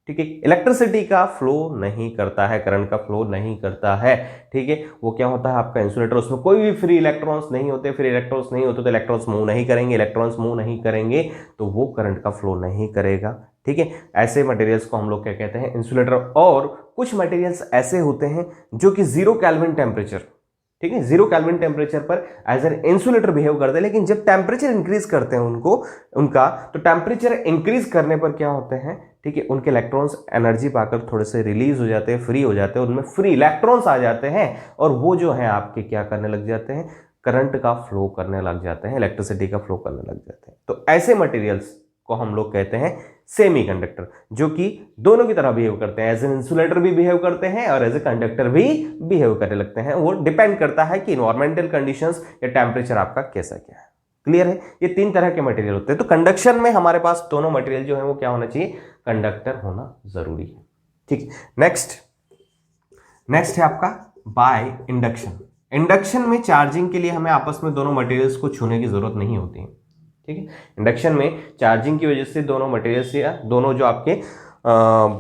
ठीक है, इलेक्ट्रिसिटी का फ्लो नहीं करता है, करंट का फ्लो नहीं करता है, ठीक है। वो क्या होता है आपका इंसुलेटर, उसमें कोई भी फ्री इलेक्ट्रॉन्स नहीं होते। फ्री इलेक्ट्रॉन्स नहीं होते तो इलेक्ट्रॉन्स मूव नहीं करेंगे, इलेक्ट्रॉन्स मूव नहीं करेंगे तो वो करंट का फ्लो नहीं करेगा, ठीक है। ऐसे मटेरियल्स को हम लोग क्या कहते हैं, इंसुलेटर। और कुछ मटेरियल्स ऐसे होते हैं जो कि 0 केल्विन टेम्परेचर, ठीक है, 0 केल्विन टेम्परेचर पर एज एन इंसुलेटर बिहेव करते हैं। लेकिन जब टेम्परेचर इंक्रीज करते हैं उनका तो टेम्परेचर इंक्रीज करने पर क्या होते हैं, ठीक है, उनके इलेक्ट्रॉन्स एनर्जी पाकर थोड़े से रिलीज हो जाते हैं, फ्री हो जाते हैं, उनमें फ्री इलेक्ट्रॉन्स आ जाते हैं और वो जो है आपके क्या करने लग जाते हैं, करंट का फ्लो करने लग जाते हैं, इलेक्ट्रिसिटी का फ्लो करने लग जाते हैं। तो ऐसे मटेरियल्स को हम लोग कहते हैं सेमी कंडक्टर, जो कि दोनों की तरह बिहेव करते हैं, एज एन इंसुलेटर भी बिहेव करते हैं और एज ए कंडक्टर भी बिहेव करने लगते हैं। वो डिपेंड करता है कि इन्वायरमेंटल कंडीशंस या टेम्परेचर आपका कैसा क्या है। क्लियर है, ये 3 तरह के मटेरियल होते हैं। तो कंडक्शन में हमारे पास दोनों मटेरियल जो है वो क्या होना चाहिए, कंडक्टर होना जरूरी है, ठीक है। नेक्स्ट है आपका बाय इंडक्शन। इंडक्शन में चार्जिंग के लिए हमें आपस में दोनों मटेरियल्स को छूने की जरूरत नहीं होती है, ठीक है। इंडक्शन में चार्जिंग की वजह से दोनों मटेरियल्स या दोनों जो आपके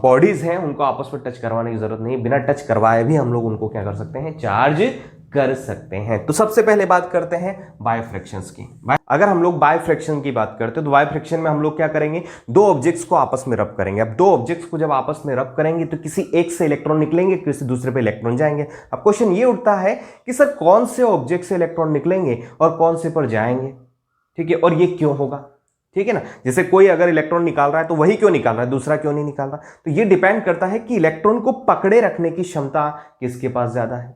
बॉडीज हैं उनको आपस में टच करवाने की जरूरत नहीं, बिना टच करवाए भी हम लोग उनको क्या कर सकते हैं, चार्ज कर सकते हैं। तो सबसे पहले बात करते हैं बाय फ्रैक्शंस की। अगर हम लोग बाय फ्रैक्शन की बात करते हैं तो बाय फ्रैक्शन में हम लोग क्या करेंगे, 2 ऑब्जेक्ट्स को आपस में रब करेंगे। अब 2 ऑब्जेक्ट्स को जब आपस में रब करेंगे तो किसी एक से इलेक्ट्रॉन निकलेंगे, किसी दूसरे पे इलेक्ट्रॉन जाएंगे। अब क्वेश्चन ये उठता है कि सर कौन से ऑब्जेक्ट से इलेक्ट्रॉन निकलेंगे और कौन से पर जाएंगे, ठीक है, और ये क्यों होगा, ठीक है ना। जैसे कोई अगर इलेक्ट्रॉन निकाल रहा है तो वही क्यों निकाल रहा है, दूसरा क्यों नहीं निकाल रहा। तो ये डिपेंड करता है कि इलेक्ट्रॉन को पकड़े रखने की क्षमता किसके पास ज्यादा है,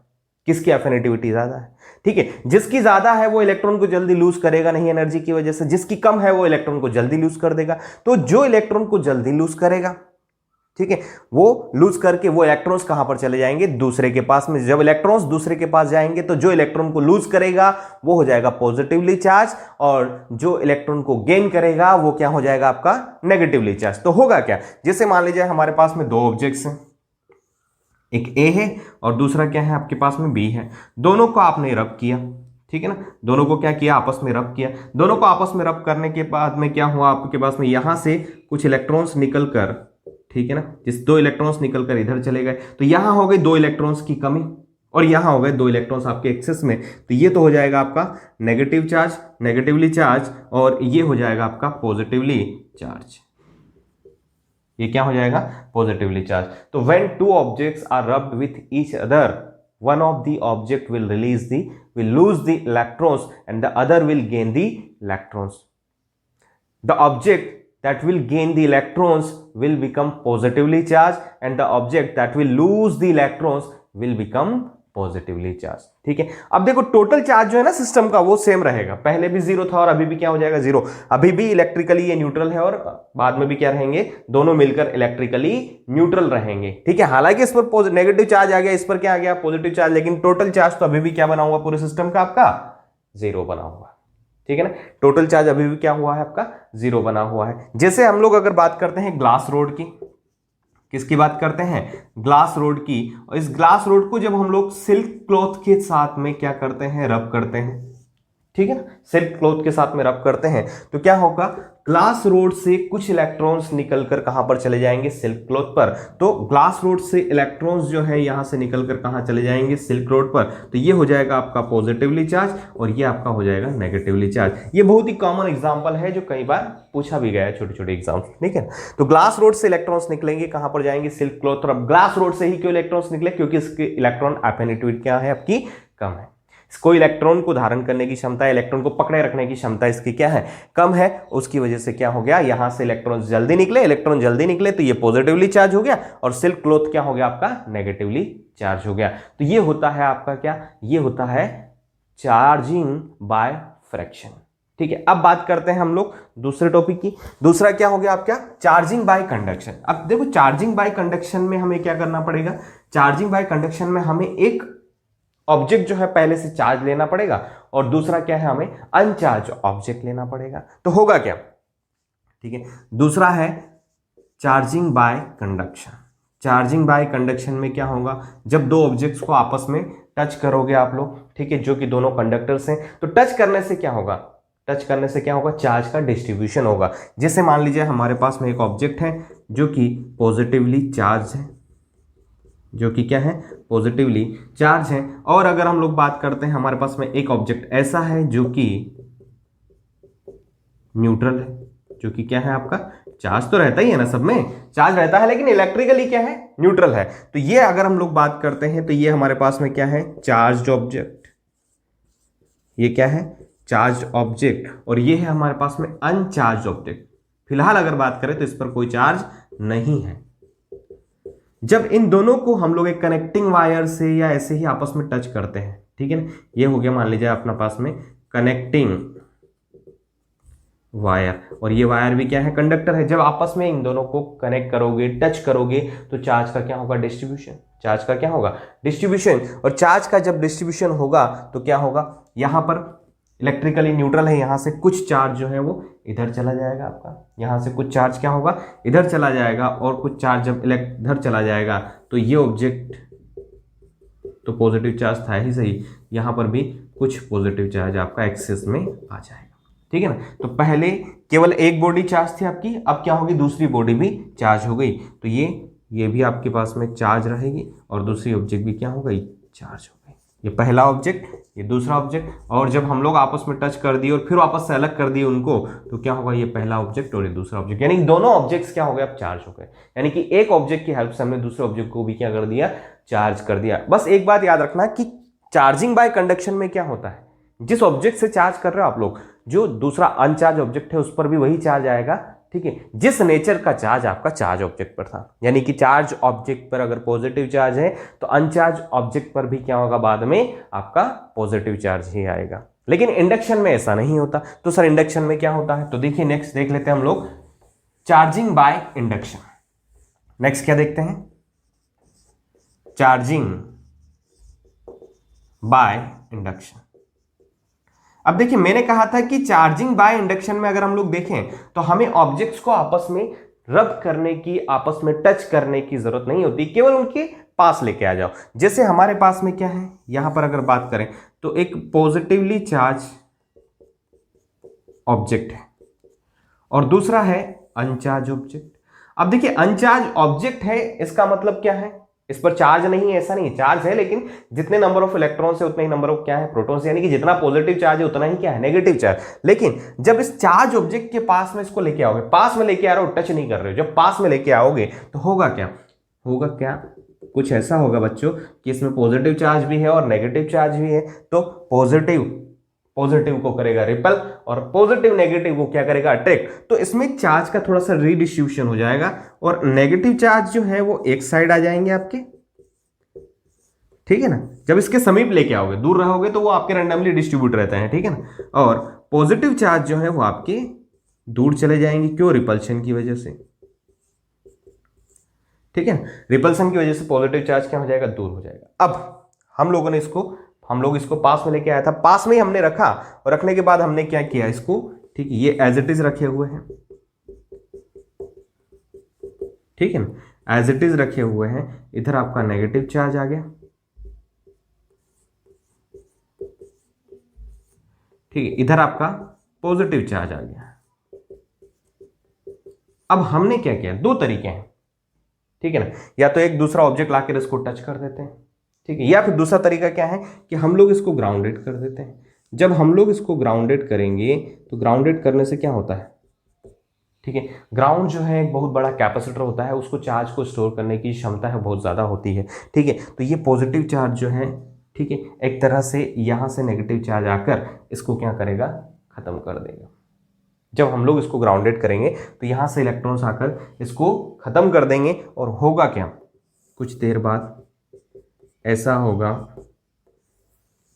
किसकी एफिनिटी ज्यादा है, ठीक है। जिसकी ज्यादा है वो इलेक्ट्रॉन को जल्दी लूज करेगा नहीं एनर्जी की वजह से, जिसकी कम है वो इलेक्ट्रॉन को जल्दी लूज कर देगा। तो जो इलेक्ट्रॉन को जल्दी लूज करेगा, ठीक है, वो लूज करके वो इलेक्ट्रॉन्स कहां पर चले जाएंगे, दूसरे के पास में। जब इलेक्ट्रॉन्स दूसरे के पास जाएंगे तो जो इलेक्ट्रॉन को लूज करेगा वो हो जाएगा पॉजिटिवली चार्ज, और जो इलेक्ट्रॉन को गेन करेगा वो क्या हो जाएगा आपका नेगेटिवली चार्ज। तो होगा क्या, जैसे मान लीजिए हमारे पास में 2 ऑब्जेक्ट्स हैं, एक ए है और दूसरा क्या है आपके पास में बी है। दोनों को आपने रब किया, ठीक है ना, दोनों को क्या किया, आपस में रब किया। दोनों को आपस में रब करने के बाद में क्या हुआ, आपके पास में यहां से कुछ इलेक्ट्रॉन्स निकल कर, ठीक है ना, जिस 2 इलेक्ट्रॉन्स निकल कर इधर चले गए तो यहां हो गई 2 इलेक्ट्रॉन्स की कमी और यहां हो गए 2 इलेक्ट्रॉन्स आपके एक्सेस में। तो ये तो हो जाएगा आपका नेगेटिव चार्ज, नेगेटिवली चार्ज, और ये हो जाएगा आपका पॉजिटिवली चार्ज। ये क्या हो जाएगा, पॉजिटिवली चार्ज। तो when 2 objects are rubbed with each other, one of the object will lose the electrons and the other will gain the electrons. The object that will gain the electrons will become positively charged and the object that will lose the electrons will become positively charge, ठीक है। अब देखो total charge जो है ना system का वो same रहेगा, पहले भी 0 था और अभी भी क्या हो जाएगा 0। अभी भी इलेक्ट्रिकली ये न्यूट्रल है और बाद में भी क्या रहेंगे, दोनों मिलकर इलेक्ट्रिकली न्यूट्रल रहेंगे, ठीक है। हालांकि इस पर नेगेटिव चार्ज आ गया, इस पर क्या आ गया, पॉजिटिव चार्ज, लेकिन टोटल चार्ज तो अभी भी क्या बना हुआ पूरे सिस्टम का आपका 0 बना हुआ, ठीक है ना। टोटल चार्ज अभी भी क्या हुआ है आपका 0 बना हुआ है। जैसे हम लोग अगर बात करते हैं ग्लास रोड की, किसकी बात करते हैं, ग्लास रोड की। और इस ग्लास रोड को जब हम लोग सिल्क क्लॉथ के साथ में क्या करते हैं, रब करते हैं, ठीक है ना, सिल्क क्लॉथ के साथ में रब करते हैं तो क्या होगा, ग्लास रोड से कुछ इलेक्ट्रॉन्स निकलकर कहां पर चले जाएंगे, सिल्क क्लॉथ पर। तो ग्लास रोड से इलेक्ट्रॉन्स जो है यहां से निकलकर कहां चले जाएंगे, सिल्क रोड पर। तो ये हो जाएगा आपका पॉजिटिवली चार्ज और ये आपका हो जाएगा नेगेटिवली चार्ज। ये बहुत ही कॉमन एग्जांपल है जो कई बार पूछा भी गया है, छोटे छोटे एग्जाम, ठीक है। तो ग्लास रोड से इलेक्ट्रॉन्स निकलेंगे, कहां पर जाएंगे, सिल्क क्लॉथ। और अब ग्लास रोड से ही क्यों इलेक्ट्रॉन्स निकले, क्योंकि इसके इलेक्ट्रॉन एफिनिटी क्या है आपकी, कम है। कोई इलेक्ट्रॉन को धारण करने की क्षमता, इलेक्ट्रॉन को पकड़े रखने की क्षमता इसकी क्या है, कम है। उसकी वजह से क्या हो गया, यहां से इलेक्ट्रॉन जल्दी निकले तो ये पॉजिटिवली चार्ज हो गया और सिल्क क्लॉथ क्या हो गया आपका नेगेटिवली चार्ज हो गया। तो ये होता है आपका क्या, ये होता है चार्जिंग बाय फ्रैक्शन, ठीक है, अब बात करते हैं हम लोग दूसरे टॉपिक की। दूसरा क्या हो गया आपका, चार्जिंग बाय कंडक्शन। अब देखो चार्जिंग बाय कंडक्शन में हमें क्या करना पड़ेगा, चार्जिंग बाय कंडक्शन में हमें एक ऑब्जेक्ट जो है पहले से चार्ज लेना पड़ेगा और दूसरा क्या है, हमें अनचार्ज ऑब्जेक्ट लेना पड़ेगा। तो होगा क्या, ठीक है, दूसरा है charging by conduction. Charging by conduction में क्या होगा, जब दो ऑब्जेक्ट्स को आपस में टच करोगे आप लोग, ठीक है, जो कि दोनों कंडक्टर्स हैं, तो टच करने से क्या होगा, टच करने से क्या होगा, चार्ज का डिस्ट्रीब्यूशन होगा। जैसे मान लीजिए हमारे पास में एक ऑब्जेक्ट है जो कि पॉजिटिवली चार्ज है, जो कि क्या है, पॉजिटिवली चार्ज है। और अगर हम लोग बात करते हैं हमारे पास में एक ऑब्जेक्ट ऐसा है जो कि न्यूट्रल है, जो कि क्या है आपका, चार्ज तो रहता ही है ना, सब में चार्ज रहता है लेकिन इलेक्ट्रिकली क्या है, न्यूट्रल है। तो ये अगर हम लोग बात करते हैं तो ये हमारे पास में क्या है, चार्ज्ड ऑब्जेक्ट, ये क्या है, चार्ज ऑब्जेक्ट, और ये है हमारे पास में अनचार्ज ऑब्जेक्ट। फिलहाल अगर बात करें तो इस पर कोई चार्ज नहीं है। जब इन दोनों को हम लोग एक कनेक्टिंग वायर से या ऐसे ही आपस में टच करते हैं, ठीक है ना, ये हो गया मान लीजिए अपना पास में कनेक्टिंग वायर, और ये वायर भी क्या है, कंडक्टर है। जब आपस में इन दोनों को कनेक्ट करोगे, टच करोगे, तो चार्ज का क्या होगा, डिस्ट्रीब्यूशन। चार्ज का क्या होगा, डिस्ट्रीब्यूशन। और चार्ज का जब डिस्ट्रीब्यूशन होगा तो क्या होगा, यहां पर इलेक्ट्रिकली न्यूट्रल है, यहां से कुछ चार्ज जो है वो इधर चला जाएगा आपका, यहां से कुछ चार्ज क्या होगा, इधर चला जाएगा, और कुछ चार्ज जब इधर चला जाएगा तो ये ऑब्जेक्ट तो पॉजिटिव चार्ज था ही सही, यहां पर भी कुछ पॉजिटिव चार्ज आपका एक्सेस में आ जाएगा, ठीक है ना। तो पहले केवल एक बॉडी चार्ज थी आपकी, अब क्या होगी, दूसरी बॉडी भी चार्ज हो गई। तो ये भी आपके पास में चार्ज रहेगी और दूसरी ऑब्जेक्ट भी क्या हो गई, चार्ज हो गई। ये पहला ऑब्जेक्ट, ये दूसरा ऑब्जेक्ट, और जब हम लोग आपस में टच कर दिए और फिर वापस से अलग कर दिए उनको, तो क्या होगा, ये पहला ऑब्जेक्ट और ये दूसरा ऑब्जेक्ट, यानी दोनों ऑब्जेक्ट्स क्या हो गए, अब चार्ज हो गए। यानी कि एक ऑब्जेक्ट की हेल्प से हमने दूसरे ऑब्जेक्ट को भी क्या कर दिया, चार्ज कर दिया। बस एक बात याद रखना कि चार्जिंग बाय कंडक्शन में क्या होता है, जिस ऑब्जेक्ट से चार्ज कर रहे हो आप लोग, जो दूसरा अनचार्ज ऑब्जेक्ट है उस पर भी वही चार्ज आएगा, ठीक है, जिस नेचर का चार्ज आपका चार्ज ऑब्जेक्ट पर था। यानी कि चार्ज ऑब्जेक्ट पर अगर पॉजिटिव चार्ज है तो अनचार्ज ऑब्जेक्ट पर भी क्या होगा, बाद में आपका पॉजिटिव चार्ज ही आएगा। लेकिन इंडक्शन में ऐसा नहीं होता। तो सर इंडक्शन में क्या होता है, तो देखिए नेक्स्ट देख लेते हैं हम लोग, चार्जिंग बाय इंडक्शन। नेक्स्ट क्या देखते हैं, चार्जिंग बाय इंडक्शन। अब देखिए मैंने कहा था कि चार्जिंग बाय इंडक्शन में अगर हम लोग देखें तो हमें ऑब्जेक्ट्स को आपस में रब करने की, आपस में टच करने की जरूरत नहीं होती, केवल उनके पास लेके आ जाओ। जैसे हमारे पास में क्या है, यहां पर अगर बात करें तो एक पॉजिटिवली चार्ज ऑब्जेक्ट है और दूसरा है अनचार्ज ऑब्जेक्ट। अब देखिए अनचार्ज ऑब्जेक्ट है, इसका मतलब क्या है, इस पर चार्ज नहीं है, ऐसा नहीं है, चार्ज है, लेकिन जितने नंबर ऑफ इलेक्ट्रॉन्स है उतने ही नंबर ऑफ क्या है, प्रोटॉन्स, यानी कि जितना पॉजिटिव चार्ज है उतना ही क्या है, नेगेटिव चार्ज। लेकिन जब इस चार्ज ऑब्जेक्ट के पास में इसको लेके आओगे, पास में लेके आ रहे हो, टच नहीं कर रहे हो, जब पास में लेके आओगे तो होगा क्या, होगा क्या, कुछ ऐसा होगा बच्चों कि इसमें पॉजिटिव चार्ज भी है और नेगेटिव चार्ज भी है। तो पॉजिटिव को करेगा रिपल और पॉजिटिव नेगेटिव को क्या करेगा, अट्रैक्ट। तो इसमें चार्ज का थोड़ा सा रीडिस्ट्रीब्यूशन हो जाएगा और नेगेटिव चार्ज जो है वो एक साइड आ जाएंगे आपके, ठीक है ना। जब इसके समीप लेके आओगे, दूर रहोगे तो वो आपके रैंडमली डिस्ट्रीब्यूट रहते हैं, ठीक है ना। और पॉजिटिव चार्ज जो है वो आपके दूर चले जाएंगे, क्यों, रिपल्शन की वजह से, ठीक है। रिपल्शन की वजह से पॉजिटिव चार्ज क्या हो जाएगा, दूर हो जाएगा। अब हम लोग इसको पास में लेके आया था, पास में ही हमने रखा और रखने के बाद हमने क्या किया इसको, ठीक है, ये एज इट इज रखे हुए हैं, ठीक है ना, एज इट इज रखे हुए हैं। इधर आपका नेगेटिव चार्ज आ गया, ठीक है, इधर आपका पॉजिटिव चार्ज आ गया। अब हमने क्या किया, दो तरीके हैं, ठीक है ना, या तो एक दूसरा ऑब्जेक्ट लाकर इसको टच कर देते हैं, ठीक है, या फिर दूसरा तरीका क्या है कि हम लोग इसको ग्राउंडेड कर देते हैं। जब हम लोग इसको ग्राउंडेड करेंगे तो ग्राउंडेड करने से क्या होता है, ठीक है, ग्राउंड जो है एक बहुत बड़ा कैपेसिटर होता है, उसको चार्ज को स्टोर करने की क्षमता है बहुत ज़्यादा होती है, ठीक है। तो ये पॉजिटिव चार्ज जो है, ठीक है, एक तरह से यहाँ से नेगेटिव चार्ज आकर इसको क्या करेगा, ख़त्म कर देगा। जब हम लोग इसको ग्राउंडेड करेंगे तो यहाँ से इलेक्ट्रॉन्स आकर इसको ख़त्म कर देंगे और होगा क्या, कुछ देर बाद ऐसा होगा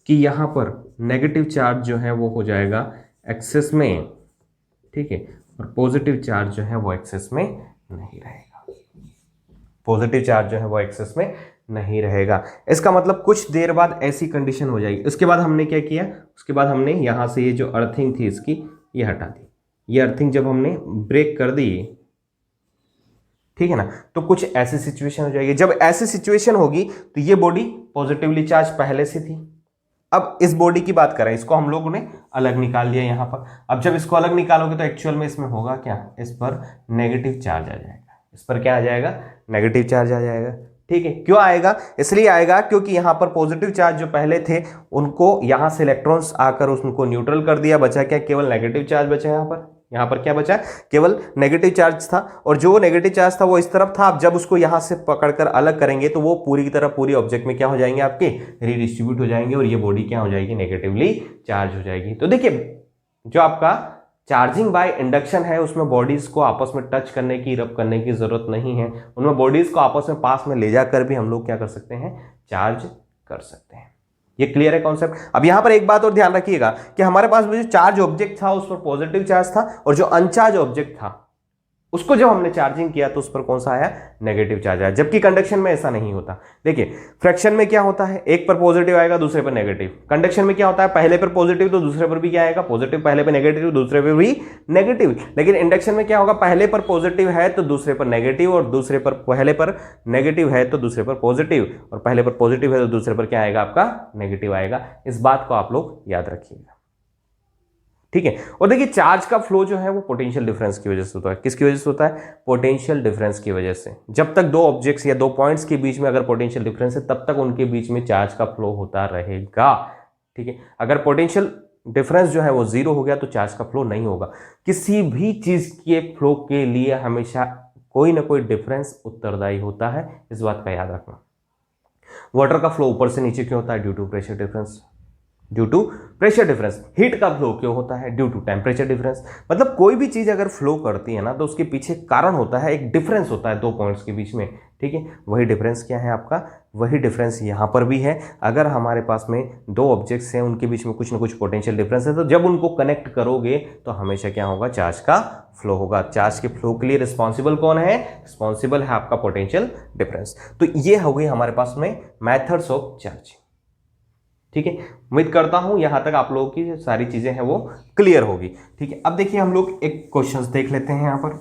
कि यहाँ पर नेगेटिव चार्ज जो है वो हो जाएगा एक्सेस में, ठीक है, और पॉजिटिव चार्ज जो है वो एक्सेस में नहीं रहेगा। पॉजिटिव चार्ज जो है वो एक्सेस में नहीं रहेगा। इसका मतलब कुछ देर बाद ऐसी कंडीशन हो जाएगी। उसके बाद हमने क्या किया, उसके बाद हमने यहाँ से ये जो अर्थिंग थी इसकी ये हटा दी। ये अर्थिंग जब हमने ब्रेक कर दी, ठीक है ना, तो कुछ ऐसी सिचुएशन हो जाएगी। जब ऐसी सिचुएशन होगी तो ये बॉडी पॉजिटिवली चार्ज पहले से थी। अब इस बॉडी की बात करें, इसको हम लोगों ने अलग निकाल लिया यहाँ पर। अब जब इसको अलग निकालोगे तो एक्चुअल में इसमें होगा क्या, इस पर नेगेटिव चार्ज आ जाएगा। इस पर क्या आ जाएगा, नेगेटिव चार्ज आ जाएगा। ठीक है, क्यों आएगा, इसलिए आएगा क्योंकि यहाँ पर पॉजिटिव चार्ज जो पहले थे उनको यहाँ से इलेक्ट्रॉन्स आकर उनको न्यूट्रल कर दिया। बचा क्या, केवल नेगेटिव चार्ज बचा। यहाँ पर क्या बचा, केवल नेगेटिव चार्ज था। और जो नेगेटिव चार्ज था वो इस तरफ था। अब जब उसको यहाँ से पकड़कर अलग करेंगे तो वो पूरी की तरह पूरी ऑब्जेक्ट में क्या हो जाएंगे, आपके रीडिस्ट्रीब्यूट हो जाएंगे और ये बॉडी क्या हो जाएगी, नेगेटिवली चार्ज हो जाएगी। तो देखिए, जो आपका चार्जिंग बाय इंडक्शन है उसमें बॉडीज को आपस में टच करने की, रब करने की जरूरत नहीं है। उनमें बॉडीज को आपस में पास में ले जाकर भी हम लोग क्या कर सकते हैं, चार्ज कर सकते हैं। ये क्लियर है कॉन्सेप्ट। अब यहां पर एक बात और ध्यान रखिएगा कि हमारे पास जो चार्ज ऑब्जेक्ट था उस पर पॉजिटिव चार्ज था और जो अनचार्ज ऑब्जेक्ट था उसको जब हमने चार्जिंग किया तो उस पर कौन सा आया, नेगेटिव चार्ज आया। जबकि कंडक्शन में ऐसा नहीं होता। देखिए, फ्रैक्शन में क्या होता है, एक पर पॉजिटिव आएगा दूसरे पर नेगेटिव। कंडक्शन में क्या होता है, पहले पर पॉजिटिव तो दूसरे पर भी क्या आएगा, पॉजिटिव। पहले पर नेगेटिव दूसरे पर भी नेगेटिव। लेकिन इंडक्शन में क्या होगा, पहले पर पॉजिटिव है तो दूसरे पर नेगेटिव, और दूसरे पर पहले पर नेगेटिव है तो दूसरे पर पॉजिटिव, और पहले पर पॉजिटिव है तो दूसरे पर क्या आएगा, आपका नेगेटिव आएगा। इस बात को आप लोग याद रखिएगा, ठीक है। और देखिए, चार्ज का फ्लो जो है वो पोटेंशियल डिफरेंस की वजह से होता है। किसकी वजह से होता है, पोटेंशियल डिफरेंस की वजह से। जब तक दो ऑब्जेक्ट्स या दो पॉइंट्स के बीच में अगर पोटेंशियल डिफरेंस है तब तक उनके बीच में चार्ज का फ्लो होता रहेगा, ठीक है। अगर पोटेंशियल डिफरेंस जो है वो जीरो हो गया तो चार्ज का फ्लो नहीं होगा। किसी भी चीज के फ्लो के लिए हमेशा कोई ना कोई डिफरेंस उत्तरदायी होता है, इस बात का याद रखना। वाटर का फ्लो ऊपर से नीचे क्यों होता है, due to pressure difference. Due to pressure difference. Heat का फ्लो क्यों होता है, ड्यू टू टेम्परेचर डिफरेंस। मतलब कोई भी चीज अगर फ्लो करती है ना तो उसके पीछे कारण होता है, एक डिफरेंस होता है दो पॉइंट्स के बीच में, ठीक है। वही डिफरेंस क्या है आपका, वही डिफरेंस यहाँ पर भी है। अगर हमारे पास में दो ऑब्जेक्ट्स हैं उनके बीच में कुछ ना कुछ पोटेंशियल डिफरेंस है तो जब उनको कनेक्ट करोगे तो हमेशा क्या होगा, चार्ज का फ्लो होगा। चार्ज के फ्लो के लिए रिस्पॉन्सिबल कौन है, रिस्पॉन्सिबल है आपका पोटेंशियल डिफरेंस। तो ये हो गई हमारे पास में मेथड्स ऑफ चार्जिंग, ठीक है। उम्मीद करता हूं यहां तक आप लोगों की सारी चीजें हैं वो क्लियर होगी, ठीक है। अब देखिए, हम लोग एक क्वेश्चंस देख लेते हैं यहां पर।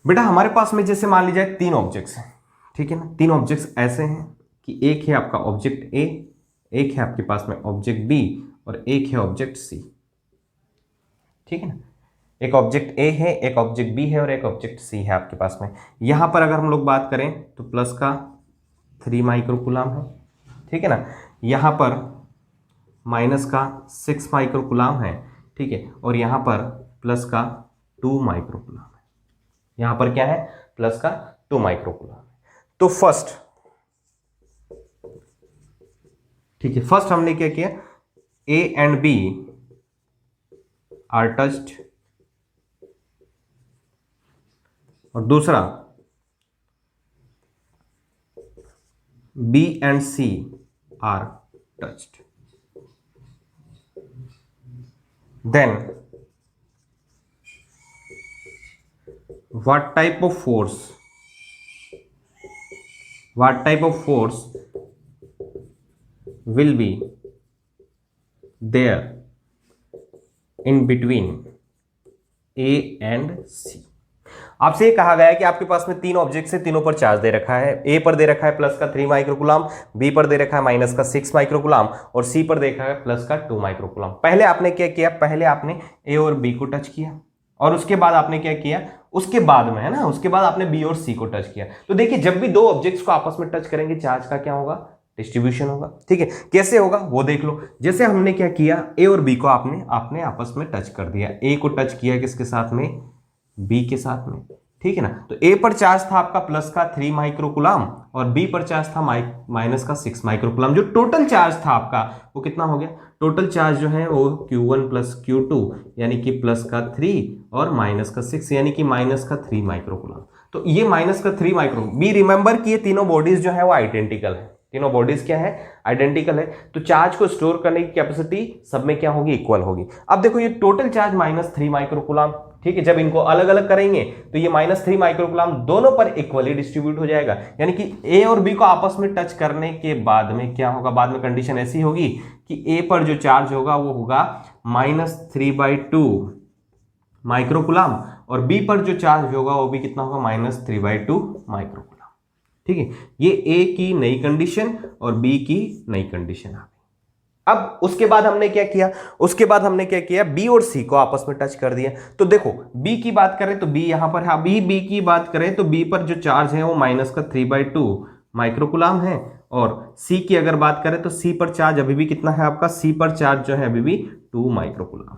बेटा, हमारे पास में जैसे मान लीजिए तीन ऑब्जेक्ट्स हैं, ठीक है ना। तीन ऑब्जेक्ट्स ऐसे हैं कि एक है आपका ऑब्जेक्ट ए, एक है आपके पास में ऑब्जेक्ट बी और एक है ऑब्जेक्ट सी, ठीक है ना। एक ऑब्जेक्ट ए है, एक ऑब्जेक्ट बी है और एक ऑब्जेक्ट सी है आपके पास में। यहां पर अगर हम लोग बात करें तो प्लस का 3 माइक्रोकूलम है, ठीक है ना। यहाँ पर माइनस का 6 माइक्रोकूलम है, ठीक है। और यहाँ पर प्लस का 2 माइक्रोकूलम है। यहाँ पर क्या है, प्लस का 2 माइक्रोकूलम है। तो फर्स्ट, ठीक है, फर्स्ट हमने क्या किया, A and B are touched, और दूसरा B and C are touched. Then, what type of force will be there in between A and C? आपसे ये कहा गया है कि आपके पास में तीन ऑब्जेक्ट्स हैं, तीनों पर चार्ज दे रखा है। ए पर दे रखा है प्लस का 3 माइक्रोकूलम, बी पर दे रखा है माइनस का 6 माइक्रोकूलम और सी पर देखा है प्लस का 2 माइक्रोकूलम। पहले आपने क्या किया, पहले आपने ए और बी को टच किया और उसके बाद आपने क्या किया, उसके बाद में है ना, उसके बाद आपने बी और सी को टच किया। तो देखिए, जब भी दो ऑब्जेक्ट्स को आपस में टच करेंगे चार्ज का क्या होगा, डिस्ट्रीब्यूशन होगा, ठीक है। कैसे होगा वो देख लो। जैसे हमने क्या किया, ए और बी को आपने आपस में टच कर दिया। ए को टच किया किसके साथ में, बी के साथ में, ठीक है ना। तो ए पर चार्ज था आपका प्लस का 3 माइक्रोकूलम और बी पर चार्ज था माइनस का 6 माइक्रोकूलम। जो टोटल चार्ज था आपका वो कितना हो गया, टोटल चार्ज जो है वो Q1 प्लस Q2 यानी कि प्लस का 3 और माइनस का 6 यानी कि माइनस का 3 माइक्रोकूलम। तो ये माइनस का 3 माइक्रो, बी रिमेंबर कि ये तीनों बॉडीज जो है वो आइडेंटिकल है, तीनों बॉडीज क्या है, आइडेंटिकल है, तो चार्ज को स्टोर करने की कैपेसिटी सब में क्या होगी, इक्वल होगी। अब देखो ये टोटल चार्ज -3 माइक्रोकूलम, ठीक है, जब इनको अलग अलग करेंगे तो ये -3 माइक्रोकूलम दोनों पर इक्वली डिस्ट्रीब्यूट हो जाएगा, यानी कि ए और बी को आपस में टच करने के बाद में क्या होगा, बाद में कंडीशन ऐसी होगी कि ए पर जो चार्ज होगा वो होगा -3/2 माइक्रोकूलम और बी पर जो चार्ज होगा वो भी कितना होगा, -3/2 माइक्रोकूलम। ठीक है, ये ए की नई कंडीशन और बी की नई कंडीशन आ गई। अब उसके बाद हमने क्या किया, बी और सी को आपस में टच कर दिया। तो देखो बी की बात करें तो बी यहां पर है, बी की बात करें तो बी पर जो चार्ज है वो -3/2 माइक्रोकूलम है, और सी की अगर बात करें तो सी पर चार्ज अभी भी कितना है आपका, सी पर चार्ज जो है अभी भी 2 माइक्रोकूलम,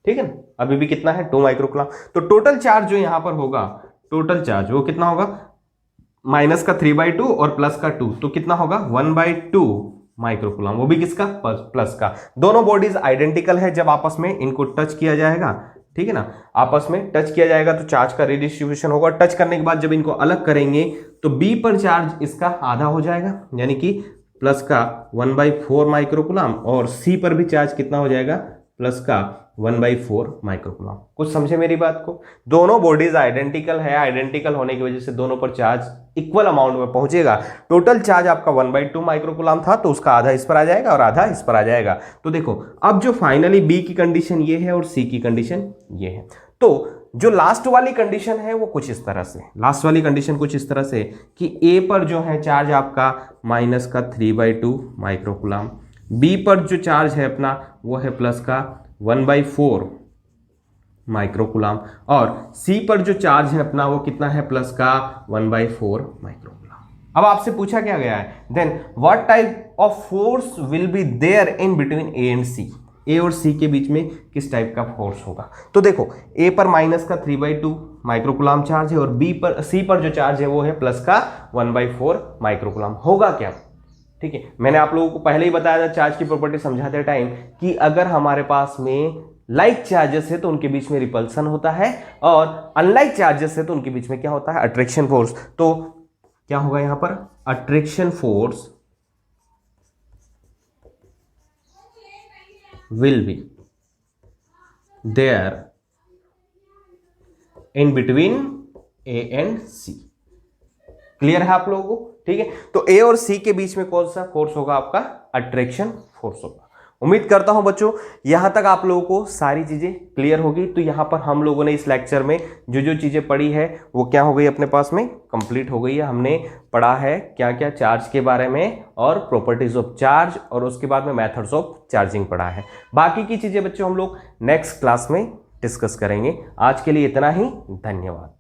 ठीक है ना, अभी भी कितना है, 2 माइक्रोकूलम। तो टोटल चार्ज जो यहां पर होगा, टोटल चार्ज वो कितना होगा, -3/2 और +2, तो कितना होगा 1/2 माइक्रोकूलम, वो भी किसका, प्लस का। दोनों बॉडीज आइडेंटिकल है, जब आपस में इनको टच किया जाएगा, ठीक है ना, आपस में टच किया जाएगा तो चार्ज का रिडिस्ट्रीब्यूशन होगा। टच करने के बाद जब इनको अलग करेंगे तो बी पर चार्ज इसका आधा हो जाएगा, यानी कि प्लस का 1/4 माइक्रोकूलम, और सी पर भी चार्ज कितना हो जाएगा, प्लस का 1/4 माइक्रोकूलम। कुछ समझे मेरी बात को? दोनों बॉडीज आइडेंटिकल है, आइडेंटिकल होने की वजह से दोनों पर चार्ज इक्वल अमाउंट में पहुंचेगा। टोटल चार्ज आपका 1/2 माइक्रोकूलम था, तो उसका आधा इस पर आ जाएगा और आधा इस पर आ जाएगा। तो देखो अब जो फाइनली बी की कंडीशन ये है और सी की कंडीशन ये है। तो जो लास्ट वाली कंडीशन है वो कुछ इस तरह से, लास्ट वाली कंडीशन कुछ इस तरह से कि ए पर जो है चार्ज आपका -3/2 माइक्रोकूलम, बी पर जो चार्ज है अपना वो है प्लस का 1/4 माइक्रोकूलम, और सी पर जो चार्ज है अपना वो कितना है, प्लस का 1/4 माइक्रोकूलम। अब आपसे पूछा क्या गया है, then what type of force will be there in between A and C, A और सी के बीच में किस टाइप का फोर्स होगा। तो देखो ए पर -3/2 माइक्रोकूलम चार्ज है और बी पर, सी पर जो चार्ज है वो है प्लस का 1/4 माइक्रोकूलम। होगा क्या, ठीक है, मैंने आप लोगों को पहले ही बताया था चार्ज की प्रॉपर्टी समझाते टाइम कि अगर हमारे पास में लाइक चार्जेस है तो उनके बीच में रिपल्सन होता है, और अनलाइक चार्जेस है तो उनके बीच में क्या होता है, अट्रैक्शन फोर्स। तो क्या होगा यहां पर, attraction force will be there in between A and C. Clear है आप लोगों को, ठीक है। तो ए और सी के बीच में कौन सा फोर्स होगा आपका, अट्रैक्शन फोर्स होगा। उम्मीद करता हूं बच्चों यहां तक आप लोगों को सारी चीजें क्लियर होगी। तो यहां पर हम लोगों ने इस लेक्चर में जो जो चीजें पढ़ी है वो क्या हो गई, अपने पास में कंप्लीट हो गई है। हमने पढ़ा है क्या क्या, चार्ज के बारे में और प्रॉपर्टीज ऑफ चार्ज, और उसके बाद में मेथड्स ऑफ चार्जिंग पढ़ा है। बाकी की चीजें बच्चों हम लोग नेक्स्ट क्लास में डिस्कस करेंगे। आज के लिए इतना ही, धन्यवाद।